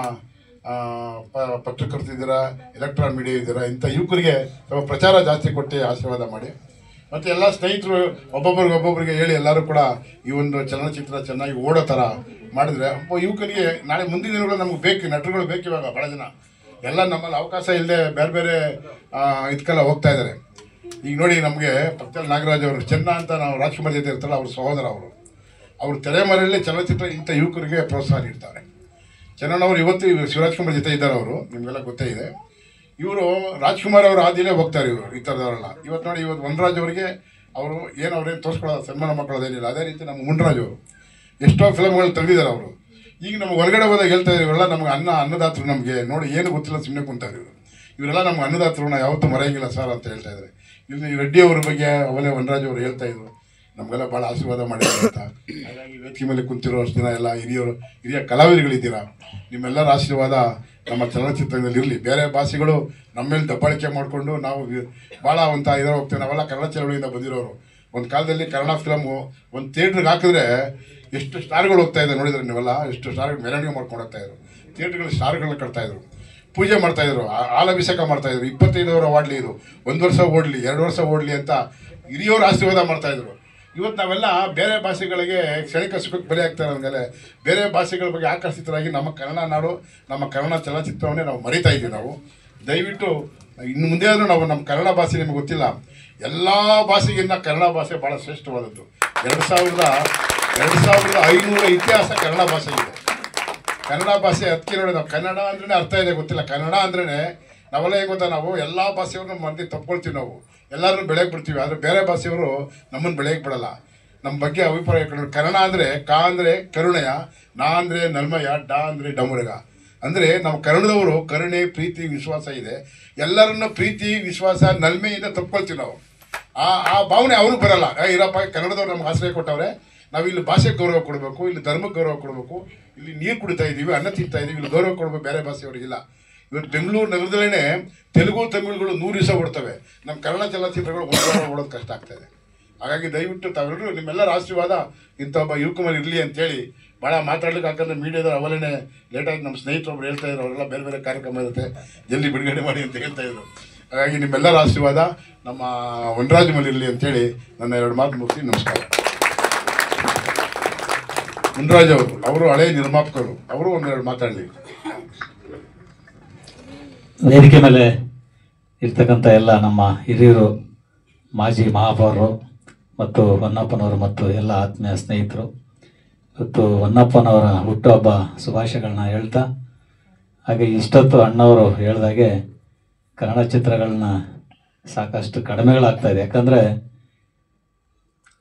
ಪತ್ರಕರ್ತರಿದ್ದೀರಾ, ಎಲೆಕ್ಟ್ರಾನ್ ಮೀಡಿಯಾ ಇದ್ದೀರಾ, ಇಂಥ ಯುವಕರಿಗೆ ಸ್ವಲ್ಪ ಪ್ರಚಾರ ಜಾಸ್ತಿ ಕೊಟ್ಟು ಆಶೀರ್ವಾದ ಮಾಡಿ. ಮತ್ತು ಎಲ್ಲ ಸ್ನೇಹಿತರು ಒಬ್ಬೊಬ್ಬರಿಗೆ ಹೇಳಿ ಎಲ್ಲರೂ ಕೂಡ ಈ ಒಂದು ಚಲನಚಿತ್ರ ಚೆನ್ನಾಗಿ ಓಡೋ ಥರ ಮಾಡಿದ್ರೆ ಯುವಕರಿಗೆ ನಾಳೆ ಮುಂದಿನ ದಿನಗಳು ನಮಗೆ ಬೇಕು, ನಟರುಗಳು ಬೇಕು. ಇವಾಗ ಭಾಳ ಜನ ಎಲ್ಲ ನಮ್ಮಲ್ಲಿ ಅವಕಾಶ ಇಲ್ಲದೆ ಬೇರೆ ಬೇರೆ ಇದಕ್ಕೆಲ್ಲ ಹೋಗ್ತಾ ಇದ್ದಾರೆ. ಈಗ ನೋಡಿ, ನಮಗೆ ಪಕ್ಕದಲ್ಲಿ ನಾಗರಾಜ್ ಅವರು, ಚೆನ್ನ ಅಂತ ನಾವು ರಾಜ್ಕುಮಾರ್ ಜೊತೆ ಇರ್ತಾರಲ್ಲ, ಅವ್ರ ಸಹೋದರ ಅವರು ತೆರೆಮರೆಯಲ್ಲೇ ಚಲನಚಿತ್ರ ಇಂಥ ಯುವಕರಿಗೆ ಪ್ರೋತ್ಸಾಹ ನೀಡ್ತಾರೆ. ಚೆನ್ನಣ್ಣವರು ಇವತ್ತು ಶಿವರಾಜ್ಕುಮಾರ್ ಜೊತೆ ಇದ್ದಾರೆ. ಅವರು ನಿಮಗೆಲ್ಲ ಗೊತ್ತೇ ಇದೆ. ಇವರು ರಾಜ್ಕುಮಾರ್ ಅವರ ಆದಿಲೇ ಹೋಗ್ತಾರೆ ಇವರು, ಈ ಥರದವರೆಲ್ಲ. ಇವತ್ತು ನೋಡಿ, ಇವತ್ತು ವನರಾಜ್ ಅವರಿಗೆ ಅವರು ಅವ್ರೇನು ತೋರಿಸ್ಕೊಳ್ಳೋದು, ಸನ್ಮಾನ ಮಾಡ್ಕೊಳ್ಳೋದೇನಿಲ್ಲ. ಅದೇ ರೀತಿ ನಮ್ಮ ಮುನ್ರಾಜ್ ಅವರು ಎಷ್ಟೋ ಫಿಲಮ್ಗಳು ತೆಗೆದಿದ್ದಾರೆ ಅವರು. ಈಗ ನಮ್ಗೆ ಹೊರಗಡೆ ಹೋದಾಗ ಹೇಳ್ತಾ ಇದ್ರು, ಇವರೆಲ್ಲ ನಮ್ಗೆ ಅನ್ನದಾತರು, ನಮಗೆ ನೋಡಿ ಏನು ಗೊತ್ತಿಲ್ಲ ಸುಮ್ಮನೆ ಕುಂತಾರೆ ಇವರೆಲ್ಲ ನಮ್ಗೆ ಅನ್ನದಾತರನ್ನ ಯಾವತ್ತೂ ಮರೆಯಂಗಿಲ್ಲ ಸರ್ ಅಂತ ಹೇಳ್ತಾ ಇದ್ದಾರೆ. ಇಲ್ಲಿ ರೆಡ್ಡಿ ಅವ್ರ ಬಗ್ಗೆ ಅವಲೇ ವನರಾಜ್ ಅವರು ಹೇಳ್ತಾ ಇದ್ರು, ನಮಗೆಲ್ಲ ಭಾಳ ಆಶೀರ್ವಾದ ಮಾಡಿದ್ದಾರೆ ಅಂತ. ಹಾಗಾಗಿ ವೇದಿಕೆ ಮೇಲೆ ಕುಂತಿರೋ ಅಷ್ಟು ದಿನ ಎಲ್ಲ ಹಿರಿಯ ಕಲಾವಿದರುಗಳಿದ್ದೀರಾ. ನಿಮ್ಮೆಲ್ಲರ ಆಶೀರ್ವಾದ ನಮ್ಮ ಚಲನಚಿತ್ರದಲ್ಲಿ ಇರಲಿ. ಬೇರೆ ಭಾಷೆಗಳು ನಮ್ಮ ಮೇಲೆ ದಬ್ಬಾಳಿಕೆ ಮಾಡಿಕೊಂಡು ನಾವು ಭಾಳ ಅಂತ ಇದರ ಹೋಗ್ತೇವೆ. ನಾವೆಲ್ಲ ಕನ್ನಡ ಚಳವಳಿಯಿಂದ ಬಂದಿರೋರು. ಒಂದು ಕಾಲದಲ್ಲಿ ಕನ್ನಡ ಫಿಲಮು ಒಂದು ಥಿಯೇಟ್ರಿಗೆ ಹಾಕಿದ್ರೆ ಎಷ್ಟು ಸ್ಟಾರ್ಗಳು ಹೋಗ್ತಾ ಇದೆ ನೋಡಿದ್ರೆ ನೀವೆಲ್ಲ. ಎಷ್ಟು ಸ್ಟಾರ್ಗಳು ಮೆರವಣಿಗೆ ಮಾಡ್ಕೊಂಡು ಹೋಗ್ತಾಯಿದ್ರು, ಥಿಯೇಟ್ರ್ಗಳು ಸ್ಟಾರ್ಗಳನ್ನ ಕಟ್ತಾಯಿದ್ರು, ಪೂಜೆ ಮಾಡ್ತಾಯಿದ್ರು, ಹಾಲಾಭಿಷೇಕ ಮಾಡ್ತಾಯಿದ್ರು. 25 ವರ್ಷ ಓಡಲಿ, ಇದು 1 ವರ್ಷ ಓಡಲಿ, 2 ವರ್ಷ ಓಡಲಿ ಅಂತ ಹಿರಿಯವರು ಆಶೀರ್ವಾದ ಮಾಡ್ತಾಯಿದ್ರು. ಇವತ್ತು ನಾವೆಲ್ಲ ಬೇರೆ ಭಾಷೆಗಳಿಗೆ ಕ್ಷಣಿಕ ಸುಖಕ್ಕೆ ಬಲಿ ಆಗ್ತಾರೆ. ನಮಗೆಲ್ಲ ಬೇರೆ ಭಾಷೆಗಳ ಬಗ್ಗೆ ಆಕರ್ಷಿತರಾಗಿ ನಮ್ಮ ಕನ್ನಡ ನಾಡು, ನಮ್ಮ ಕನ್ನಡ ಚಲನಚಿತ್ರವನ್ನೇ ನಾವು ಮರಿತಾ ಇದ್ದೀವಿ. ನಾವು ದಯವಿಟ್ಟು ಇನ್ನು ಮುಂದೆ ಆದರೂ ನಾವು ನಮ್ಮ ಕನ್ನಡ ಭಾಷೆ ನಿಮಗೆ ಗೊತ್ತಿಲ್ಲ, ಎಲ್ಲ ಭಾಷೆಗಿಂತ ಕನ್ನಡ ಭಾಷೆ ಭಾಳ ಶ್ರೇಷ್ಠವಾದದ್ದು. 2500 ಇತಿಹಾಸ ಕನ್ನಡ ಭಾಷೆ ಇದೆ. ಕನ್ನಡ ಭಾಷೆ ಅದಕ್ಕೆ ನೋಡಿ, ನಾವು ಕನ್ನಡ ಅಂದ್ರೇ ಅರ್ಥ ಇದೆ ಗೊತ್ತಿಲ್ಲ. ಕನ್ನಡ ಅಂದ್ರೇ ನಾವೆಲ್ಲ ಏನು ಗೊತ್ತಾ, ನಾವು ಎಲ್ಲ ಭಾಷೆಯವ್ರನ್ನ ಮಂದಿ ತಪ್ಕೊಳ್ತೀವಿ, ನಾವು ಎಲ್ಲರೂ ಬೆಳೆಯಕ್ಕೆ ಬಿಡ್ತೀವಿ. ಆದರೆ ಬೇರೆ ಭಾಷೆಯವರು ನಮ್ಮನ್ನು ಬೆಳೆಯಕ್ಕೆ ಬಿಡಲ್ಲ. ನಮ್ಮ ಬಗ್ಗೆ ಅಭಿಪ್ರಾಯ ಕನ್ನಡ ಅಂದರೆ ಕ ಅಂದರೆ ಕರುಣೆಯ, ನಾ ಅಂದರೆ ನಲ್ಮಯ, ಡ ಅಂದರೆ ಡಮುರಗ. ಅಂದರೆ ನಾವು ಕನ್ನಡದವರು ಕರುಣೆ, ಪ್ರೀತಿ, ವಿಶ್ವಾಸ ಇದೆ. ಎಲ್ಲರನ್ನ ಪ್ರೀತಿ, ವಿಶ್ವಾಸ, ನಲ್ಮೆಯಿಂದ ತಪ್ಕೊಳ್ತೀವಿ ನಾವು. ಆ ಭಾವನೆ ಅವ್ರಿಗೆ ಬರಲ್ಲ. ಇರಪ್ಪ, ಕನ್ನಡದವ್ರು ನಮ್ಗೆ ಆಶ್ರಯ ಕೊಟ್ಟವ್ರೆ, ನಾವು ಇಲ್ಲಿ ಭಾಷೆಗೆ ಗೌರವ ಕೊಡಬೇಕು, ಇಲ್ಲಿ ಧರ್ಮಕ್ಕೆ ಗೌರವ ಕೊಡಬೇಕು, ಇಲ್ಲಿ ನೀರು ಕುಡಿತಾ ಇದ್ದೀವಿ, ಅನ್ನ ತಿಂತಾ ಇದ್ದೀವಿ, ಇಲ್ಲಿ ಗೌರವ ಕೊಡಬೇಕು. ಬೇರೆ ಭಾಷೆಯವರಿಗಿಲ್ಲ. ಇವತ್ತು ಬೆಂಗಳೂರು ನಗರದಲ್ಲೇ ತೆಲುಗು ತಮಿಳುಗಳು 100 ದಿವಸ ಓಡ್ತವೆ. ನಮ್ಮ ಕನ್ನಡ ಚಲನಚಿತ್ರಗಳು 1 ವಾರ ಓಡೋದು ಕಷ್ಟ ಆಗ್ತಾಯಿದೆ. ಹಾಗಾಗಿ ದಯವಿಟ್ಟು ತಾವೆಲ್ಲರೂ ನಿಮ್ಮೆಲ್ಲರ ಆಶೀರ್ವಾದ ಇಂಥ ಒಬ್ಬ ಯುವಕುಮಾರ್ ಇರಲಿ ಅಂತೇಳಿ ಭಾಳ ಮಾತಾಡ್ಲಿಕ್ಕೆ. ಯಾಕಂದರೆ ಮೀಡಿಯಾದ ಅವಲೇನೆ ಲೇಟಾಗಿ ನಮ್ಮ ಸ್ನೇಹಿತರೊಬ್ರು ಹೇಳ್ತಾ ಇದ್ರು, ಅವರೆಲ್ಲ ಬೇರೆ ಬೇರೆ ಕಾರ್ಯಕ್ರಮ ಇರುತ್ತೆ, ಜಲ್ದಿ ಬಿಡುಗಡೆ ಮಾಡಿ ಅಂತ ಹೇಳ್ತಾಯಿದ್ರು. ಹಾಗಾಗಿ ನಿಮ್ಮೆಲ್ಲರ ಆಶೀರ್ವಾದ ನಮ್ಮ ವನರಾಜ್ ಮೇಲೆ ಇರಲಿ ಅಂತೇಳಿ ನನ್ನ 2 ಮಾತು ಮುಗಿಸಿ ನಮಸ್ಕಾರ. ವನರಾಜ್ ಅವರು ಹಳೆಯ ನಿರ್ಮಾಪಕರು, ಅವರು 1-2 ಮಾತಾಡಲಿ. ವೇದಿಕೆ ಮೇಲೆ ಇರ್ತಕ್ಕಂಥ ಎಲ್ಲ ನಮ್ಮ ಹಿರಿಯರು, ಮಾಜಿ ಮಹಾಪೌರರು ಮತ್ತು ಹೊನ್ನಪ್ಪನವರು ಮತ್ತು ಎಲ್ಲ ಆತ್ಮೀಯ ಸ್ನೇಹಿತರು, ಇವತ್ತು ಹೊನ್ನಪ್ಪನವರ ಹುಟ್ಟುಹಬ್ಬ ಶುಭಾಶಯಗಳನ್ನ ಹೇಳ್ತಾ, ಹಾಗೆ ಇಷ್ಟೊತ್ತು ಅಣ್ಣವರು ಹೇಳ್ದಾಗೆ ಕನ್ನಡ ಚಿತ್ರಗಳನ್ನ ಸಾಕಷ್ಟು ಕಡಿಮೆಗಳಾಗ್ತಾಯಿದೆ. ಯಾಕಂದರೆ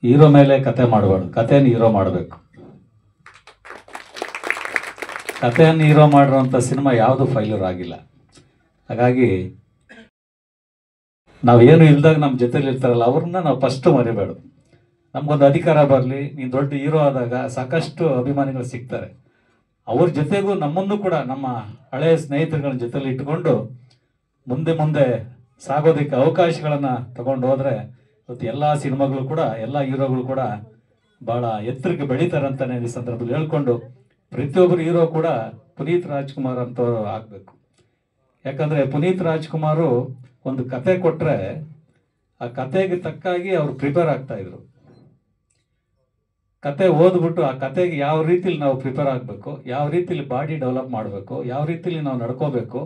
ಹೀರೋ ಮೇಲೆ ಕತೆ ಮಾಡಬಾರ್ದು, ಕಥೆಯನ್ನು ಹೀರೋ ಮಾಡಬೇಕು. ಕಥೆಯನ್ನು ಹೀರೋ ಮಾಡಿರೋಂಥ ಸಿನಿಮಾ ಯಾವುದು ಫೈಲ್ಯೂರ್ ಆಗಿಲ್ಲ. ಹಾಗಾಗಿ ನಾವೇನು ಇಲ್ದಾಗ ನಮ್ಮ ಜೊತೆಲಿ ಇರ್ತಾರಲ್ಲ ಅವ್ರನ್ನ ನಾವು ಫಸ್ಟು ಮರಿಬೇಡ. ನಮಗೊಂದು ಅಧಿಕಾರ ಬರಲಿ, ನೀನು ದೊಡ್ಡ ಹೀರೋ ಆದಾಗ ಸಾಕಷ್ಟು ಅಭಿಮಾನಿಗಳು ಸಿಗ್ತಾರೆ. ಅವ್ರ ಜೊತೆಗೂ ನಮ್ಮನ್ನು ಕೂಡ ನಮ್ಮ ಹಳೆಯ ಸ್ನೇಹಿತರುಗಳ ಜೊತೆಲಿ ಇಟ್ಕೊಂಡು ಮುಂದೆ ಸಾಗೋದಕ್ಕೆ ಅವಕಾಶಗಳನ್ನು ತಗೊಂಡು ಹೋದರೆ ಇವತ್ತು ಎಲ್ಲ ಸಿನಿಮಾಗಳು ಕೂಡ, ಎಲ್ಲ ಹೀರೋಗಳು ಕೂಡ ಭಾಳ ಎತ್ತರಕ್ಕೆ ಬೆಳೀತಾರೆ ಅಂತಲೇ ಈ ಸಂದರ್ಭದಲ್ಲಿ ಹೇಳ್ಕೊಂಡು, ಪ್ರತಿಯೊಬ್ಬರು ಹೀರೋ ಕೂಡ ಪುನೀತ್ ರಾಜ್ಕುಮಾರ್ ಅಂತವರು ಆಗಬೇಕು. ಯಾಕಂದರೆ ಪುನೀತ್ ರಾಜ್ಕುಮಾರು ಒಂದು ಕತೆ ಕೊಟ್ಟರೆ ಆ ಕತೆಗೆ ತಕ್ಕಾಗಿ ಅವರು ಪ್ರಿಪೇರ್ ಆಗ್ತಾಯಿದ್ರು. ಕತೆ ಓದ್ಬಿಟ್ಟು ಆ ಕತೆಗೆ ಯಾವ ರೀತಿಲಿ ನಾವು ಪ್ರಿಪೇರ್ ಆಗಬೇಕು, ಯಾವ ರೀತಿಲಿ ಬಾಡಿ ಡೆವಲಪ್ ಮಾಡಬೇಕು, ಯಾವ ರೀತಿಲಿ ನಾವು ನಡ್ಕೋಬೇಕು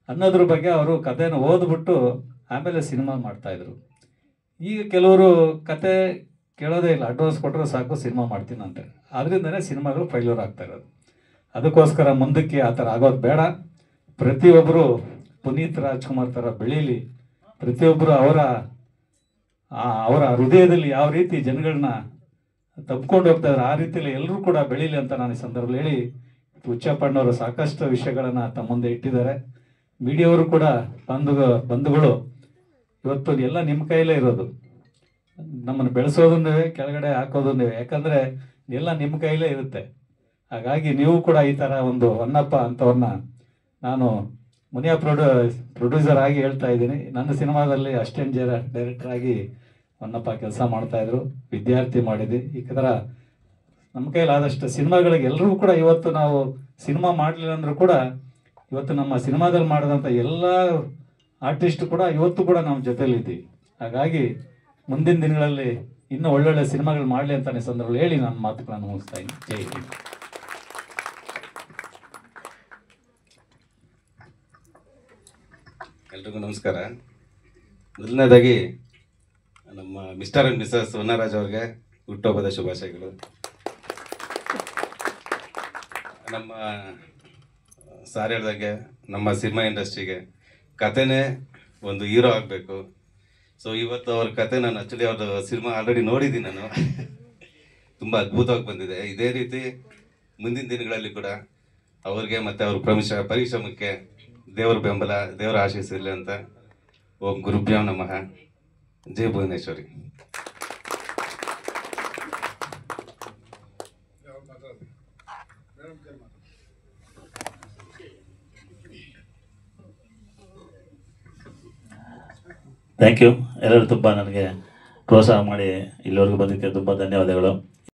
ಅನ್ನೋದ್ರ ಬಗ್ಗೆ ಅವರು ಕತೆನ ಓದ್ಬಿಟ್ಟು ಆಮೇಲೆ ಸಿನಿಮಾ ಮಾಡ್ತಾಯಿದ್ರು. ಈಗ ಕೆಲವರು ಕತೆ ಕೇಳೋದೇ ಇಲ್ಲ, ಅಡ್ವಾನ್ಸ್ ಕೊಟ್ಟರೆ ಸಾಕು ಸಿನಿಮಾ ಮಾಡ್ತೀನಿ ಅಂತ. ಅದರಿಂದನೇ ಸಿನಿಮಾಗಳು ಫೈಲ್ಯೂರ್ ಆಗ್ತಾ ಇರೋದು. ಅದಕ್ಕೋಸ್ಕರ ಮುಂದಕ್ಕೆ ಆ ಥರ ಆಗೋದು ಬೇಡ. ಪ್ರತಿಯೊಬ್ಬರು ಪುನೀತ್ ರಾಜ್ಕುಮಾರ್ ಥರ ಬೆಳೀಲಿ. ಪ್ರತಿಯೊಬ್ಬರು ಅವರ ಹೃದಯದಲ್ಲಿ ಯಾವ ರೀತಿ ಜನಗಳನ್ನ ತಪ್ಪಿಕೊಂಡು ಹೋಗ್ತಾಯಿದ್ರು ಆ ರೀತಿಯಲ್ಲಿ ಎಲ್ಲರೂ ಕೂಡ ಬೆಳೀಲಿ ಅಂತ ನಾನು ಈ ಸಂದರ್ಭದಲ್ಲಿ ಹೇಳಿ, ಹುಚ್ಚಪ್ಪಣ್ಣವರು ಸಾಕಷ್ಟು ವಿಷಯಗಳನ್ನು ತಮ್ಮ ಮುಂದೆ ಇಟ್ಟಿದ್ದಾರೆ. ಮೀಡಿಯಾವರು ಕೂಡ ಬಂಧುಗಳು ಇವತ್ತು ಎಲ್ಲ ನಿಮ್ಮ ಕೈಲೇ ಇರೋದು. ನಮ್ಮನ್ನು ಬೆಳೆಸೋದು ನೀವೇ, ಕೆಳಗಡೆ ಹಾಕೋದು ನೀವೇ. ಯಾಕಂದರೆ ಎಲ್ಲ ನಿಮ್ಮ ಕೈಲೇ ಇರುತ್ತೆ. ಹಾಗಾಗಿ ನೀವು ಕೂಡ ಈ ಥರ ಒಂದು ಹೊನ್ನಪ್ಪ ಅಂಥವ್ರನ್ನ, ನಾನು ಮುನಿಯಾ ಪ್ರೊಡ್ಯೂಸರ್ ಆಗಿ ಹೇಳ್ತಾ ಇದ್ದೀನಿ. ನನ್ನ ಸಿನಿಮಾದಲ್ಲಿ ಅಸಿಸ್ಟೆಂಟ್ ಡೈರೆಕ್ಟರ್ ಆಗಿ ಹೊನ್ನಪ್ಪ ಕೆಲಸ ಮಾಡ್ತಾಯಿದ್ರು, ವಿದ್ಯಾರ್ಥಿ ಮಾಡಿದ್ವಿ. ಈ ಥರ ನಮ್ಮ ಕೈಲಾದಷ್ಟು ಸಿನಿಮಾಗಳಿಗೆ ಎಲ್ಲರೂ ಕೂಡ ಇವತ್ತು ನಾವು ಸಿನಿಮಾ ಮಾಡಲಿಲ್ಲ ಅಂದರೂ ಕೂಡ ಇವತ್ತು ನಮ್ಮ ಸಿನಿಮಾದಲ್ಲಿ ಮಾಡಿದಂಥ ಎಲ್ಲ ಆರ್ಟಿಸ್ಟ್ ಕೂಡ ಇವತ್ತು ಕೂಡ ನಮ್ಮ ಜೊತೆಲಿದ್ದೀವಿ. ಹಾಗಾಗಿ ಮುಂದಿನ ದಿನಗಳಲ್ಲಿ ಇನ್ನೂ ಒಳ್ಳೊಳ್ಳೆ ಸಿನಿಮಾಗಳು ಮಾಡಲಿ ಅಂತ ಈ ಸಂದರ್ಭದಲ್ಲಿ ಹೇಳಿ ನನ್ನ ಮಾತುಗಳನ್ನು ಮುಗಿಸ್ತಾ ಇದ್ದೀನಿ. ಜೈ ಹಿಂದ್. ಎಲ್ರಿಗೂ ನಮಸ್ಕಾರ. ಮೊದಲನೇದಾಗಿ ನಮ್ಮ ಮಿಸ್ಟರ್ ಆ್ಯಂಡ್ ಮಿಸಸ್ ವನ್ನರಾಜ್ ಅವ್ರಿಗೆ ಹುಟ್ಟುಹಬ್ಬದ ಶುಭಾಶಯಗಳು. ನಮ್ಮ ಸಾರ್ ಹೇಳ್ದಂಗೆ ನಮ್ಮ ಸಿನಿಮಾ ಇಂಡಸ್ಟ್ರಿಗೆ ಕತೆನೇ ಒಂದು ಹೀರೋ ಆಗಬೇಕು. ಸೊ ಇವತ್ತು ಅವ್ರ ಕತೆ ನಾನು ಆ್ಯಕ್ಚುಲಿ ಅವ್ರದ್ದು ಸಿನಿಮಾ ಆಲ್ರೆಡಿ ನೋಡಿದ್ದೀನಿ ನಾನು. ತುಂಬ ಅದ್ಭುತವಾಗಿ ಬಂದಿದೆ. ಇದೇ ರೀತಿ ಮುಂದಿನ ದಿನಗಳಲ್ಲಿ ಕೂಡ ಅವ್ರಿಗೆ ಮತ್ತು ಅವ್ರ ಪರಿಶ್ರಮಕ್ಕೆ ದೇವರ ಬೆಂಬಲ, ದೇವರ ಆಶೀಸ್ ಇರಲಿ ಅಂತ. ಓಂ ಗುರುಭ್ಯೋ ನಮಃ. ಜೈ ಭುವನೇಶ್ವರಿ. Thank you. ಎಲ್ಲರೂ ತುಂಬ ನನಗೆ ಪ್ರೋತ್ಸಾಹ ಮಾಡಿ ಇಲ್ಲಿವರೆಗೂ ಬಂದಿದ್ದಕ್ಕೆ ತುಂಬ ಧನ್ಯವಾದಗಳು.